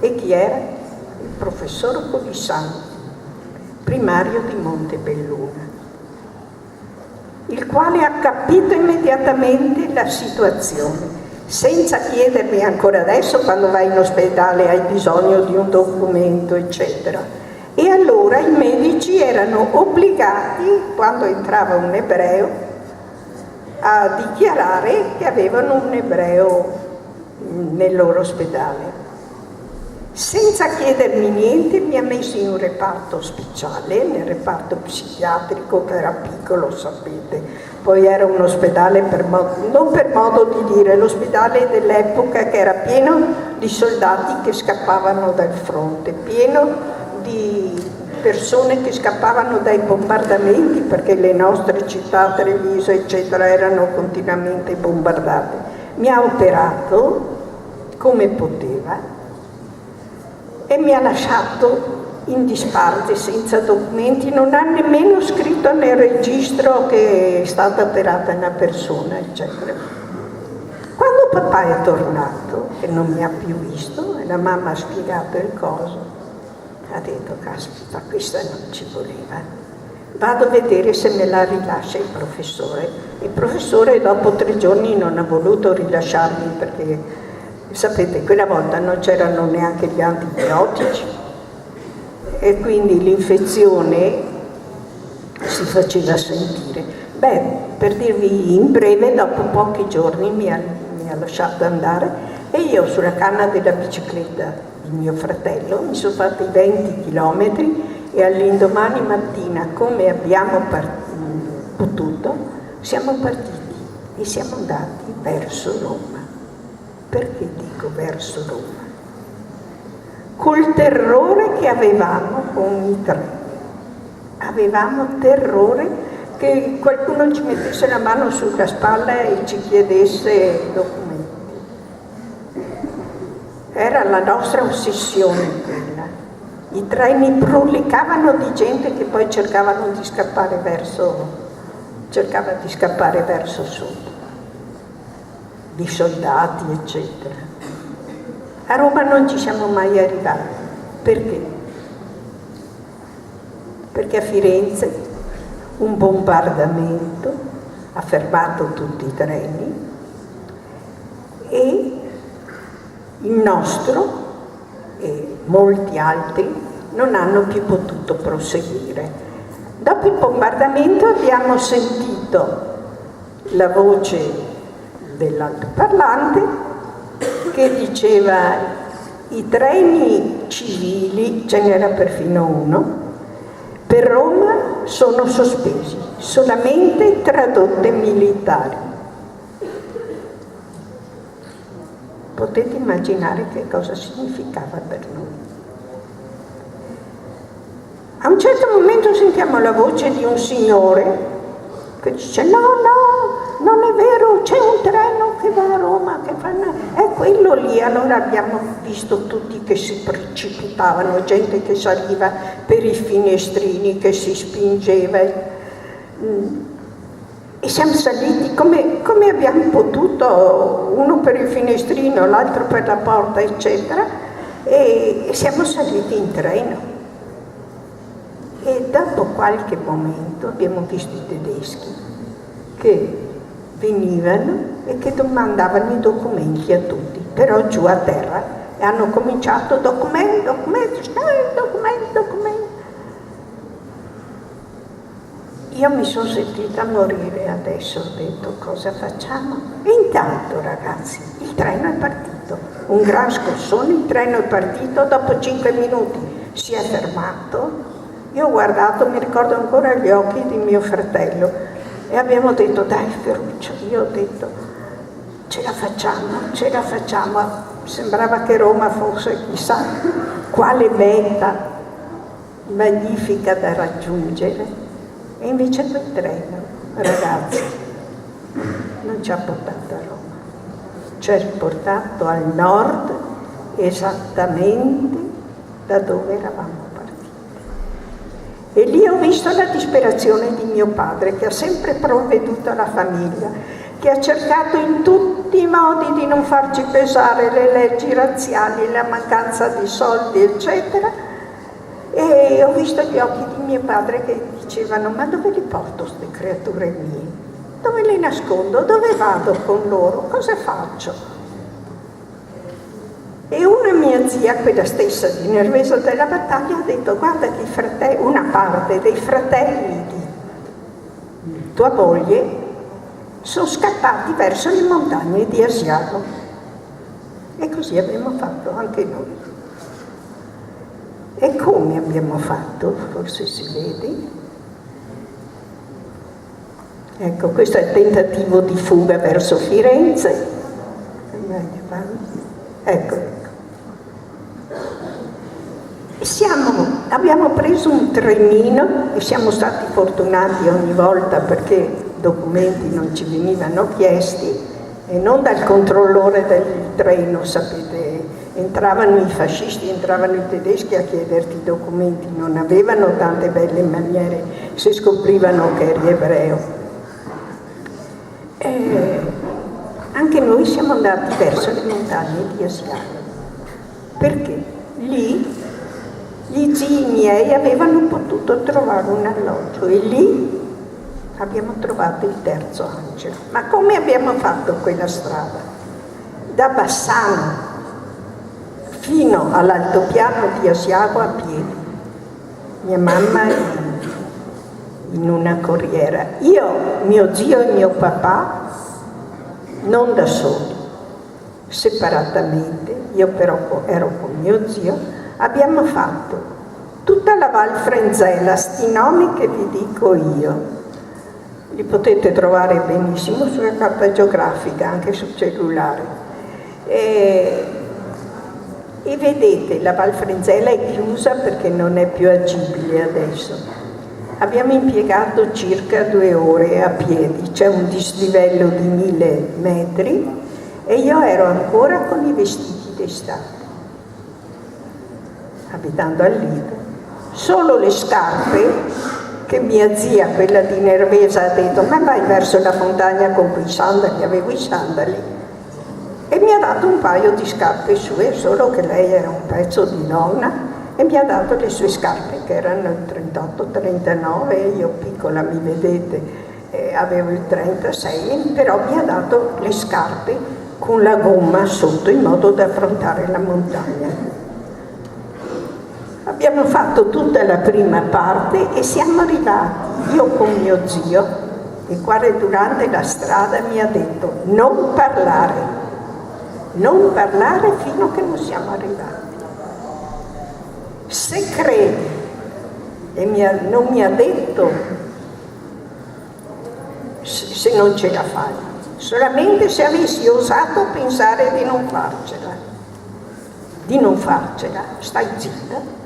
E chi era? Il professor Colisano, primario di Montebelluna, il quale ha capito immediatamente la situazione, senza chiedermi ancora adesso quando vai in ospedale hai bisogno di un documento, eccetera. E allora i medici erano obbligati, quando entrava un ebreo, a dichiarare che avevano un ebreo nel loro ospedale. Senza chiedermi niente mi ha messo in un reparto speciale, nel reparto psichiatrico, che era piccolo, sapete. Poi era un ospedale, non per modo di dire, l'ospedale dell'epoca che era pieno di soldati che scappavano dal fronte, pieno di persone che scappavano dai bombardamenti, perché le nostre città, Treviso, eccetera, erano continuamente bombardate. Mi ha operato come poteva e mi ha lasciato in disparte, senza documenti, non ha nemmeno scritto nel registro che è stata operata una persona, eccetera. Quando papà è tornato, e non mi ha più visto, e la mamma ha spiegato il coso, ha detto, caspita, questa non ci voleva. Vado a vedere se me la rilascia il professore. Il professore dopo 3 giorni non ha voluto rilasciarmi perché, sapete, quella volta non c'erano neanche gli antibiotici e quindi l'infezione si faceva sentire. Beh, per dirvi in breve, dopo pochi giorni mi ha lasciato andare e io sulla canna della bicicletta di mio fratello mi sono fatti 20 chilometri e all'indomani mattina, come abbiamo potuto, siamo partiti e siamo andati verso Roma. Perché dico verso Roma? Col terrore che avevamo con i treni. Avevamo terrore che qualcuno ci mettesse la mano sulla spalla e ci chiedesse documenti. Era la nostra ossessione quella. I treni brulicavano di gente che poi cercava di scappare verso sud, di soldati, eccetera. A Roma non ci siamo mai arrivati. Perché? Perché a Firenze un bombardamento ha fermato tutti i treni e il nostro e molti altri non hanno più potuto proseguire. Dopo il bombardamento abbiamo sentito la voce dell'altoparlante che diceva i treni civili, ce n'era perfino uno, per Roma sono sospesi, solamente tradotte militari. Potete immaginare che cosa significava per noi. A un certo momento sentiamo la voce di un signore che dice no, non è vero, c'è un treno che va a Roma, che è quello lì. Allora abbiamo visto tutti che si precipitavano, gente che saliva per i finestrini, che si spingeva. E siamo saliti come abbiamo potuto, uno per il finestrino, l'altro per la porta, eccetera, e siamo saliti in treno. E dopo qualche momento abbiamo visto i tedeschi che venivano e che domandavano i documenti a tutti, però giù a terra, e hanno cominciato documenti. Io mi sono sentita morire adesso, ho detto cosa facciamo? E intanto, ragazzi, il treno è partito, un gran scossone, il treno è partito, dopo 5 minuti si è fermato. Io ho guardato, mi ricordo ancora gli occhi di mio fratello e abbiamo detto dai Ferruccio, io ho detto ce la facciamo, sembrava che Roma fosse chissà quale meta magnifica da raggiungere E invece quel treno, ragazzi, non ci ha portato a Roma, ci ha riportato al nord esattamente da dove eravamo partiti. E lì ho visto la disperazione di mio padre, che ha sempre provveduto alla famiglia, che ha cercato in tutti i modi di non farci pesare le leggi razziali, la mancanza di soldi, eccetera. E ho visto gli occhi di mio padre che dicevano: ma dove li porto queste creature mie? Dove le nascondo? Dove vado con loro? Cosa faccio? E una mia zia, quella stessa di Nerveso della Battaglia, ha detto: guarda che una parte dei fratelli di tua moglie sono scappati verso le montagne di Asiago. E così abbiamo fatto anche noi. E come abbiamo fatto? Forse si vede. Ecco, questo è il tentativo di fuga verso Firenze. Ecco. Abbiamo preso un trenino e siamo stati fortunati ogni volta perché documenti non ci venivano chiesti, e non dal controllore del treno, sapete, entravano i fascisti, entravano i tedeschi a chiederti i documenti, non avevano tante belle maniere se scoprivano che eri ebreo. Anche noi siamo andati verso le montagne di Asiago, perché lì gli zii miei avevano potuto trovare un alloggio e lì abbiamo trovato il terzo angelo. Ma come abbiamo fatto quella strada? Da Bassano fino all'altopiano di Asiago a piedi. Mia mamma in una corriera. Io, mio zio e mio papà non da soli, separatamente. Io però ero con mio zio. Abbiamo fatto tutta la Val Frenzela, sti nomi che vi dico io. Li potete trovare benissimo sulla carta geografica, anche sul cellulare. E vedete, la Val Frenzela è chiusa perché non è più agibile adesso. Abbiamo impiegato circa 2 ore a piedi, c'è un dislivello di 1000 metri e io ero ancora con i vestiti d'estate, abitando al Lido. Solo le scarpe che mia zia, quella di Nervesa, ha detto: ma vai verso la montagna con quei sandali, avevo i sandali, e mi ha dato un paio di scarpe sue, solo che lei era un pezzo di donna e mi ha dato le sue scarpe che erano il 38-39, e io piccola, mi vedete, avevo il 36, però mi ha dato le scarpe con la gomma sotto in modo da affrontare la montagna. Abbiamo fatto tutta la prima parte e siamo arrivati, io con mio zio, il quale durante la strada mi ha detto: non parlare fino a che non siamo arrivati. Se credi, e non mi ha detto se non ce la fai, solamente se avessi osato pensare di non farcela, stai zitta.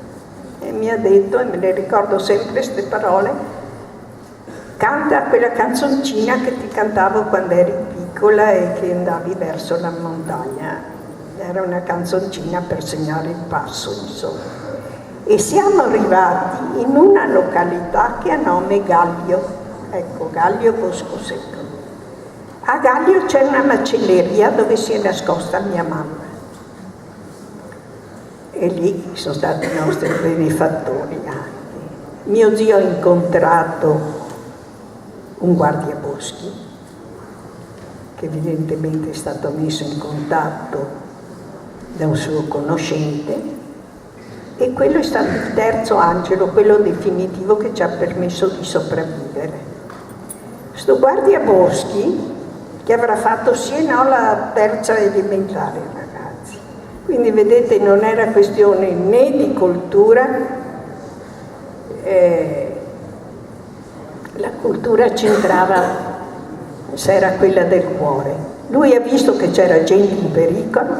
E mi ha detto, e me le ricordo sempre queste parole: canta quella canzoncina che ti cantavo quando eri piccola e che andavi verso la montagna. Era una canzoncina per segnare il passo, insomma. E siamo arrivati in una località che ha nome Gallio, ecco, Gallio Bosco Secco. A Gallio c'è una macelleria dove si è nascosta mia mamma. E lì sono stati i nostri benefattori anche. Mio zio ha incontrato un guardiaboschi, che evidentemente è stato messo in contatto da un suo conoscente, e quello è stato il terzo angelo, quello definitivo, che ci ha permesso di sopravvivere. Sto guardiaboschi che avrà fatto sì e no la terza elementare, ragazzi. Quindi vedete, non era questione né di cultura, la cultura c'entrava se era quella del cuore. Lui ha visto che c'era gente in pericolo,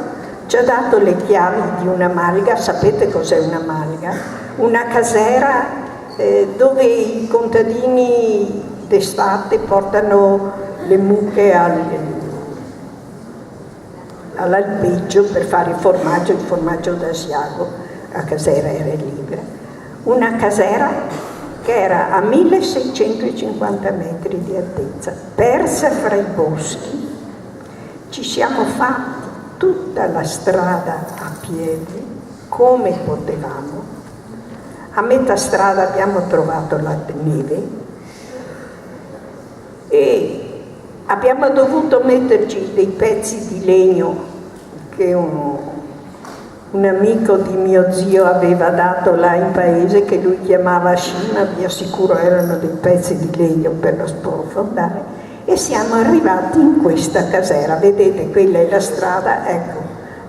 ci ha dato le chiavi di una malga. Sapete cos'è una malga? Una casera dove i contadini d'estate portano le mucche all'alpeggio per fare il formaggio d'Asiago. La casera era libera. Una casera che era a 1650 metri di altezza, persa fra i boschi. Ci siamo fatti tutta la strada a piedi come potevamo. A metà strada abbiamo trovato la neve e abbiamo dovuto metterci dei pezzi di legno che un amico di mio zio aveva dato là in paese, che lui chiamava scima, vi assicuro erano dei pezzi di legno per lo sprofondare, e siamo arrivati in questa casera. Vedete, quella è la strada, ecco,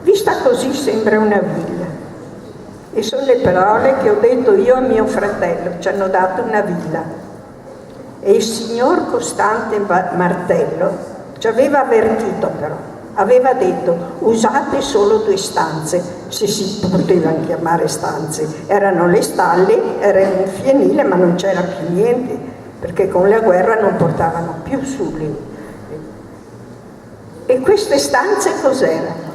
vista così sembra una villa. E sono le parole che ho detto io a mio fratello, ci hanno dato una villa. E il signor Costante Martello ci aveva avvertito però, aveva detto usate solo 2 stanze, se si potevano chiamare stanze, erano le stalle, era un fienile ma non c'era più niente, perché con la guerra non portavano più su lì. E queste stanze cos'erano?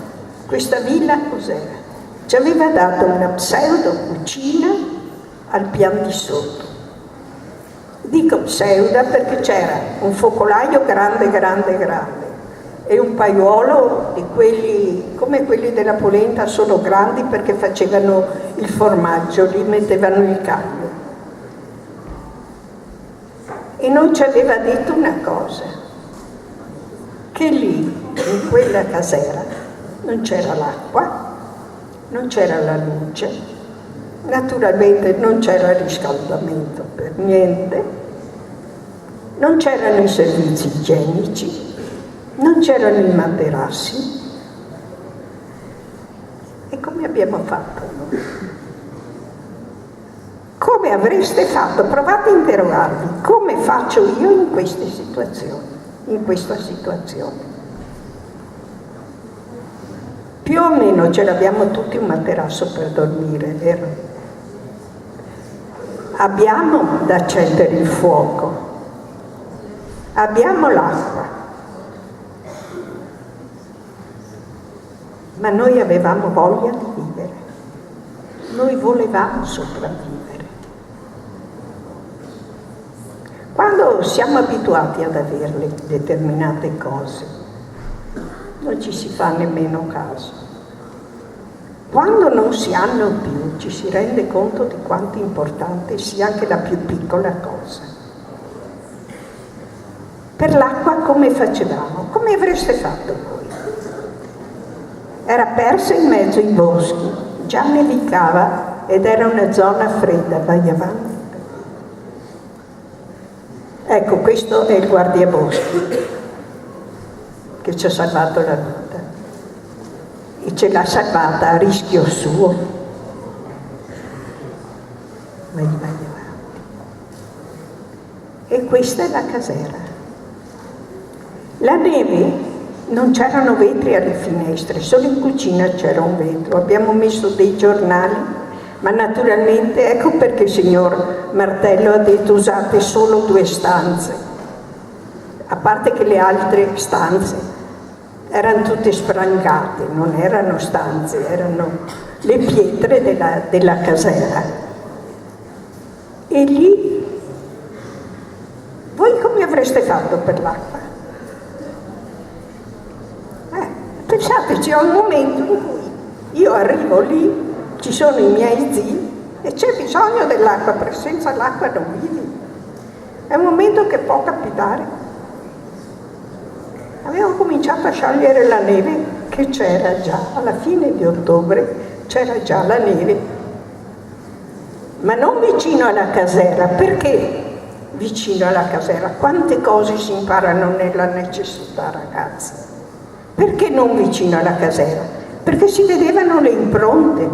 Questa villa cos'era? Ci aveva dato una pseudo cucina al pian di sotto. Dico pseudo perché c'era un focolaio grande e un paiuolo di quelli come quelli della polenta, solo grandi perché facevano il formaggio, lì mettevano il caglio. E non ci aveva detto una cosa, che lì in quella casera non c'era l'acqua, non c'era la luce, naturalmente non c'era il riscaldamento per niente, non c'erano i servizi igienici, non c'erano i materassi. E come abbiamo fatto noi? Come avreste fatto? Provate a interrogarvi, come faccio io in queste situazioni, in questa situazione? Più o meno ce l'abbiamo tutti un materasso per dormire, vero? Abbiamo da accendere il fuoco, abbiamo l'acqua, ma noi avevamo voglia di vivere, noi volevamo sopravvivere. Quando siamo abituati ad averle determinate cose, non ci si fa nemmeno caso. Quando non si hanno più, ci si rende conto di quanto importante sia anche la più piccola cosa. Per l'acqua come facevamo? Come avreste fatto voi? Era persa in mezzo ai boschi, già nevicava ed era una zona fredda, vai avanti. Ecco, questo è il guardiaboschi che ci ha salvato la vita e ce l'ha salvata a rischio suo. Vai avanti. E questa è la casera. La neve, non c'erano vetri alle finestre, solo in cucina c'era un vetro. Abbiamo messo dei giornali, ma naturalmente ecco perché il signor Martello ha detto usate solo 2 stanze, a parte che le altre stanze erano tutte sprangate, non erano stanze, erano le pietre della casera. E lì voi come avreste fatto per l'acqua? Pensate, c'è un momento in cui io arrivo lì, ci sono i miei zii e c'è bisogno dell'acqua, perché senza l'acqua non vivi. È un momento che può capitare. Avevo cominciato a sciogliere la neve che c'era già, alla fine di ottobre c'era già la neve, ma non vicino alla casera. Perché vicino alla casera? Quante cose si imparano nella necessità, ragazzi. Perché non vicino alla casera? Perché si vedevano le impronte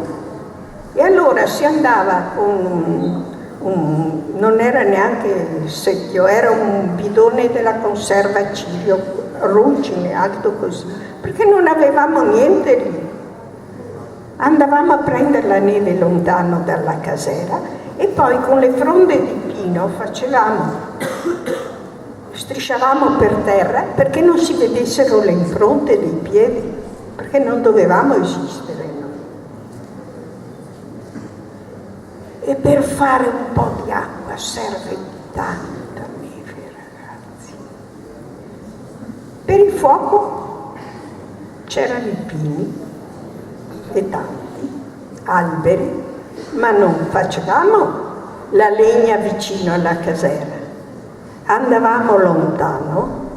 e allora si andava con non era neanche secchio, era un bidone della conserva ciglio, ruggine, alto così, perché non avevamo niente lì. Andavamo a prendere la neve lontano dalla casera E poi con le fronde di pino strisciavamo per terra perché non si vedessero le impronte dei piedi, perché non dovevamo esistere noi. E per fare un po' di acqua serve tanta neve, ragazzi. Per il fuoco c'erano i pini e tanti alberi, ma non facevamo la legna vicino alla caserma. Andavamo lontano,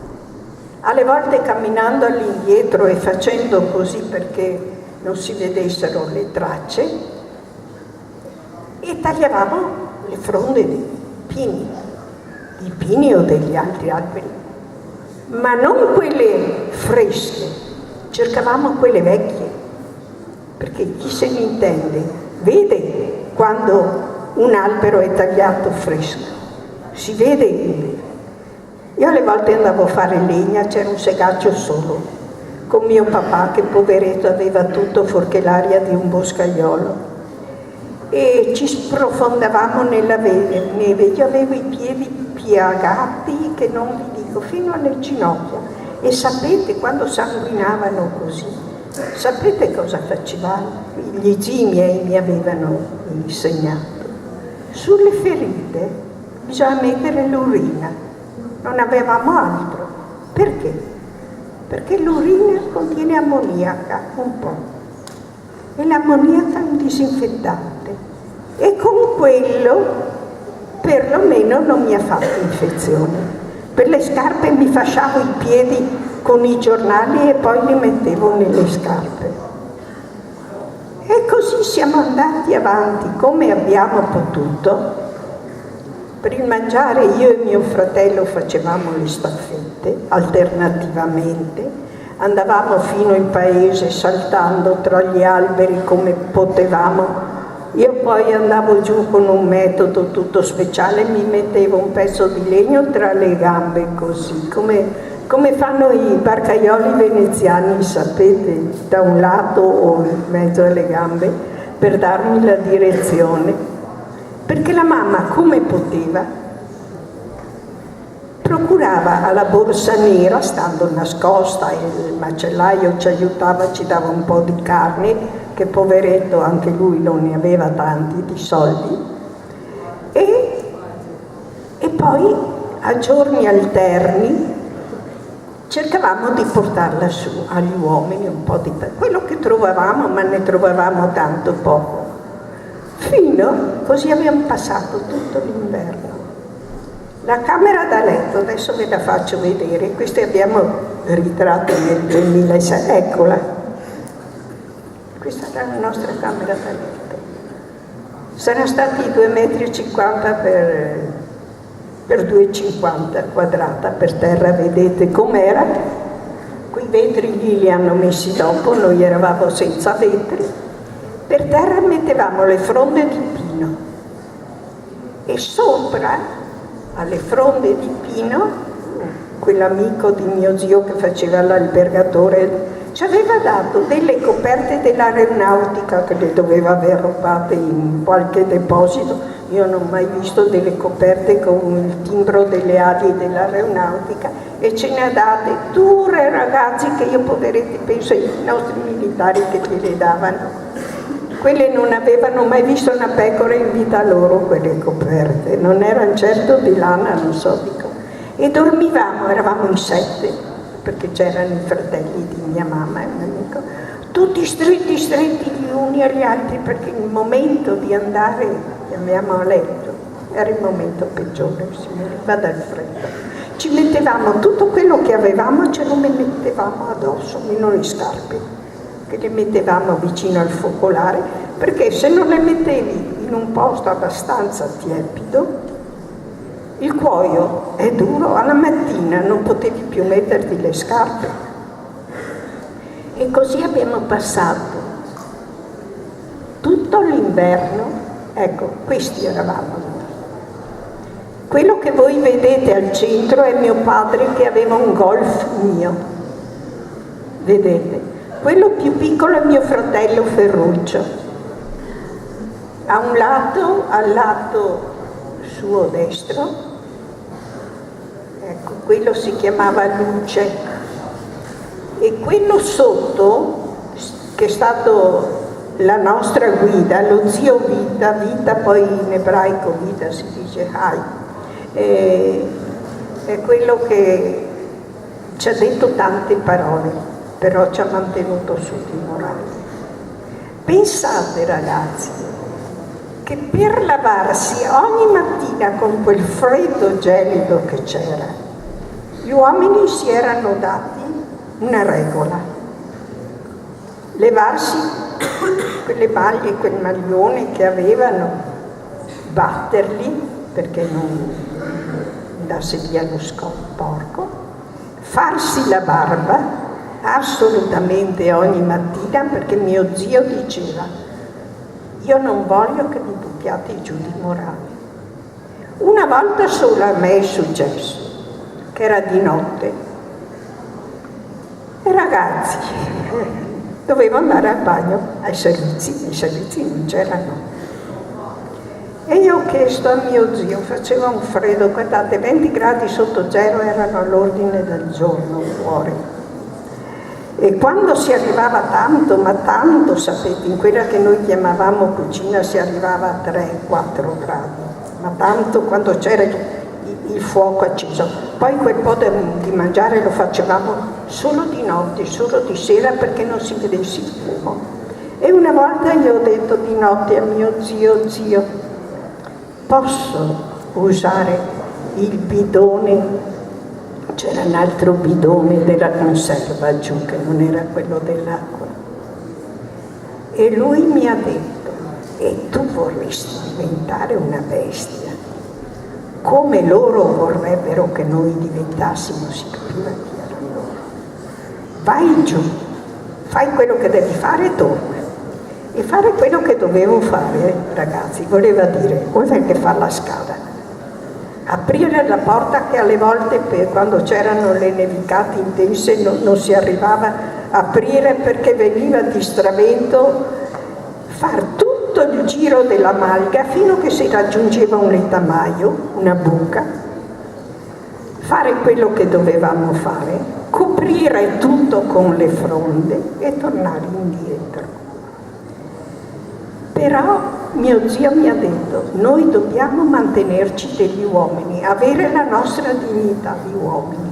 alle volte camminando all'indietro e facendo così perché non si vedessero le tracce, e tagliavamo le fronde di pini o degli altri alberi, ma non quelle fresche, cercavamo quelle vecchie, perché chi se ne intende vede quando un albero è tagliato fresco, si vede. Io alle volte andavo a fare legna, c'era un segaccio solo, con mio papà che poveretto aveva tutto fuorché l'aria di un boscaiolo, e ci sprofondavamo nella neve. Io avevo i piedi piagati che non vi dico, fino alle ginocchia, e sapete quando sanguinavano così, sapete cosa facevamo? Gli zii miei mi avevano insegnato: sulle ferite bisogna mettere l'urina. Non avevamo altro. Perché? Perché l'urina contiene ammoniaca, un po', e l'ammoniaca è un disinfettante, e con quello perlomeno non mi ha fatto infezione. Per le scarpe mi fasciavo i piedi con i giornali e poi li mettevo nelle scarpe. E così siamo andati avanti come abbiamo potuto. Per il mangiare io e mio fratello facevamo le staffette alternativamente, andavamo fino in paese saltando tra gli alberi come potevamo. Io poi andavo giù con un metodo tutto speciale, mi mettevo un pezzo di legno tra le gambe così, come fanno i barcaioli veneziani, sapete, da un lato o in mezzo alle gambe, per darmi la direzione. Perché la mamma, come poteva, procurava alla borsa nera, stando nascosta, il macellaio ci aiutava, ci dava un po' di carne, che poveretto anche lui non ne aveva tanti di soldi, e poi a giorni alterni cercavamo di portarla su agli uomini, un po' di quello che trovavamo, ma ne trovavamo tanto poco. Così abbiamo passato tutto l'inverno. La camera da letto, adesso ve la faccio vedere, queste abbiamo ritratto nel 2006, eccola. Questa è la nostra camera da letto. Sarà stati 2,50 m per 2,50 quadrata per terra, vedete com'era. Quei vetri lì li hanno messi dopo, noi eravamo senza vetri. Per terra mettevamo le fronde di pino e sopra alle fronde di pino quell'amico di mio zio che faceva l'albergatore ci aveva dato delle coperte dell'aeronautica che le doveva aver rubate in qualche deposito. Io non ho mai visto delle coperte con il timbro delle ali dell'aeronautica, e ce ne ha date dure, ragazzi, che io poveretti penso ai nostri militari che gliele davano. Quelle non avevano mai visto una pecora in vita loro, quelle coperte, non erano certo di lana, non so di cosa. E dormivamo, eravamo in 7, perché c'erano i fratelli di mia mamma e un amico, tutti stretti gli uni agli altri, perché il momento di andare, chiamiamo a letto, era il momento peggiore, si moriva dal freddo. Ci mettevamo tutto quello che avevamo, ce lo mettevamo addosso, meno le scarpe, che le mettevamo vicino al focolare, perché se non le mettevi in un posto abbastanza tiepido, il cuoio è duro, alla mattina non potevi più metterti le scarpe. E così abbiamo passato tutto l'inverno, ecco, questi eravamo noi. Quello che voi vedete al centro è mio padre che aveva un Golf mio, vedete? Quello più piccolo è mio fratello Ferruccio, A un lato, al lato suo destro, ecco, quello si chiamava Luce, e quello sotto, che è stato la nostra guida, lo zio Vita, Vita poi in ebraico Vita si dice Hai, è quello che ci ha detto tante parole, però ci ha mantenuto sul morale. Pensate ragazzi, che per lavarsi ogni mattina con quel freddo gelido che c'era, gli uomini si erano dati una regola: levarsi quelle maglie, quel maglione che avevano, batterli perché non andasse via lo sporco, farsi la barba assolutamente ogni mattina, perché mio zio diceva: io non voglio che mi buttiate giù di morale. Una volta sola a me è successo, che era di notte, e ragazzi, dovevo andare al bagno ai servizi, i servizi non c'erano. E io ho chiesto a mio zio, faceva un freddo, guardate, 20 gradi sotto zero erano all'ordine del giorno fuori. E quando si arrivava tanto, ma tanto, sapete, in quella che noi chiamavamo cucina si arrivava a 3-4 gradi, ma tanto quando c'era il fuoco acceso. Poi quel po' di mangiare lo facevamo solo di notte, solo di sera, perché non si vedesse il fumo. E una volta io ho detto di notte a mio zio: zio, posso usare il bidone? C'era un altro bidone della conserva giù, che non era quello dell'acqua. E lui mi ha detto: e tu vorresti diventare una bestia, come loro vorrebbero che noi diventassimo, si capiva chi erano loro. Vai giù, fai quello che devi fare e torna. E fare quello che dovevo fare, ragazzi, voleva dire, oltre che fare la scala, aprire la porta, che alle volte quando c'erano le nevicate intense non si arrivava a aprire perché veniva di stravento, far tutto il giro della malga fino a che si raggiungeva un letamaio, una buca, fare quello che dovevamo fare, coprire tutto con le fronde e tornare indietro. Però mio zio mi ha detto: noi dobbiamo mantenerci degli uomini, avere la nostra dignità di uomini.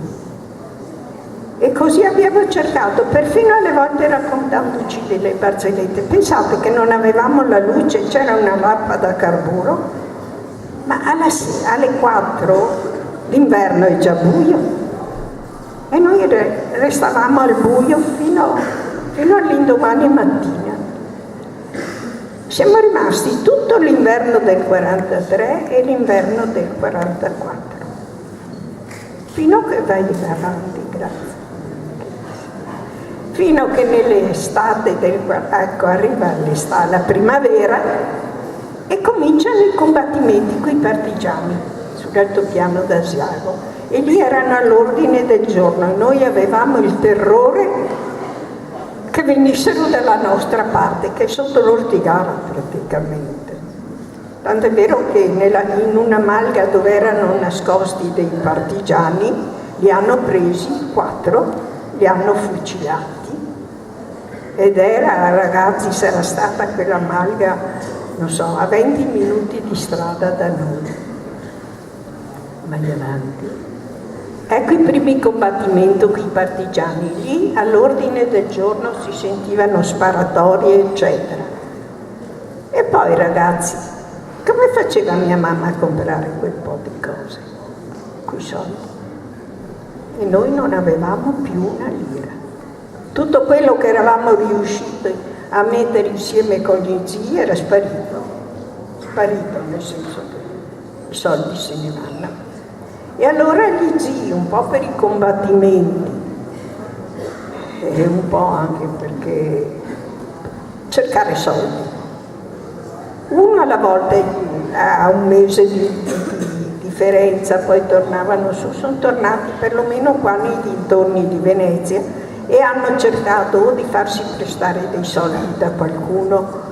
E così abbiamo cercato, perfino alle volte raccontandoci delle barzellette. Pensate che non avevamo la luce, c'era una lampada a carburo, ma alle 4 l'inverno è già buio e noi restavamo al buio fino all'indomani mattina. Siamo rimasti tutto l'inverno del 43 e l'inverno del 44, fino che vai avanti, grazie. Fino che nell'estate ecco, arriva la primavera e cominciano i combattimenti con i partigiani sull'altopiano d'Asiago, e lì erano all'ordine del giorno. Noi avevamo il terrore che venissero dalla nostra parte, che è sotto l'Ortigara praticamente. Tanto è vero che in una malga dove erano nascosti dei partigiani, li hanno presi 4, li hanno fucilati. Ed era, ragazzi, sarà stata quella malga, non so, a 20 minuti di strada da noi. Vai avanti. Ecco i primi combattimenti con i partigiani. Lì all'ordine del giorno si sentivano sparatorie, eccetera. E poi, ragazzi, come faceva mia mamma a comprare quel po' di cose? Coi soldi. E noi non avevamo più una lira. Tutto quello che eravamo riusciti a mettere insieme con gli zii era sparito. Sparito, nel senso che i soldi se ne vanno. E allora gli zii, un po' per i combattimenti e un po' anche perché cercare soldi, uno alla volta a un mese di differenza, poi tornavano su, sono tornati perlomeno qua nei dintorni di Venezia e hanno cercato o di farsi prestare dei soldi da qualcuno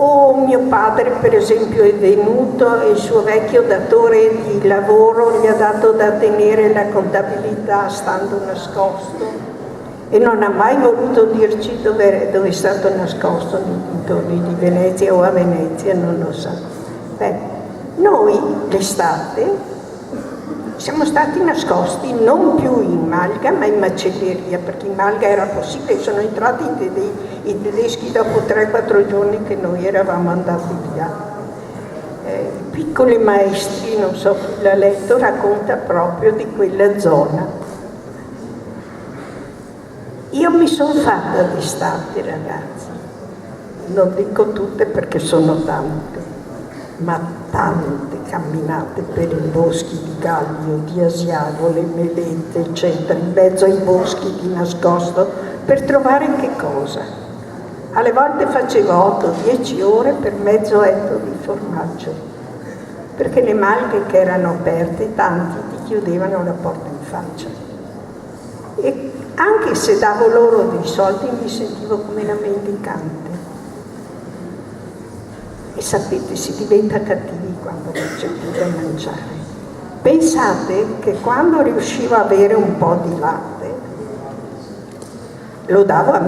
O mio padre, per esempio, è venuto e il suo vecchio datore di lavoro gli ha dato da tenere la contabilità stando nascosto e non ha mai voluto dirci dove è stato nascosto, nei dintorni di Venezia o a Venezia, non lo sa. Beh, noi l'estate siamo stati nascosti non più in Malga ma in macelleria, perché in Malga era possibile, sono entrati i tedeschi dopo 3-4 giorni che noi eravamo andati via. Piccoli maestri, non so chi l'ha letto, racconta proprio di quella zona. Io mi sono fatta d'estate, ragazzi, non dico tutte perché sono tante, ma tante camminate per i boschi di Gallio, di Asiago, le Melette, eccetera, in mezzo ai boschi di nascosto, per trovare che cosa? Alle volte facevo 8-10 ore per mezzo etto di formaggio, perché le malghe che erano aperte, tanti ti chiudevano la porta in faccia. E anche se davo loro dei soldi mi sentivo come una mendicante. E sapete, si diventa cattivi quando non c'è più da mangiare. Pensate che quando riuscivo a avere un po' di latte, lo davo a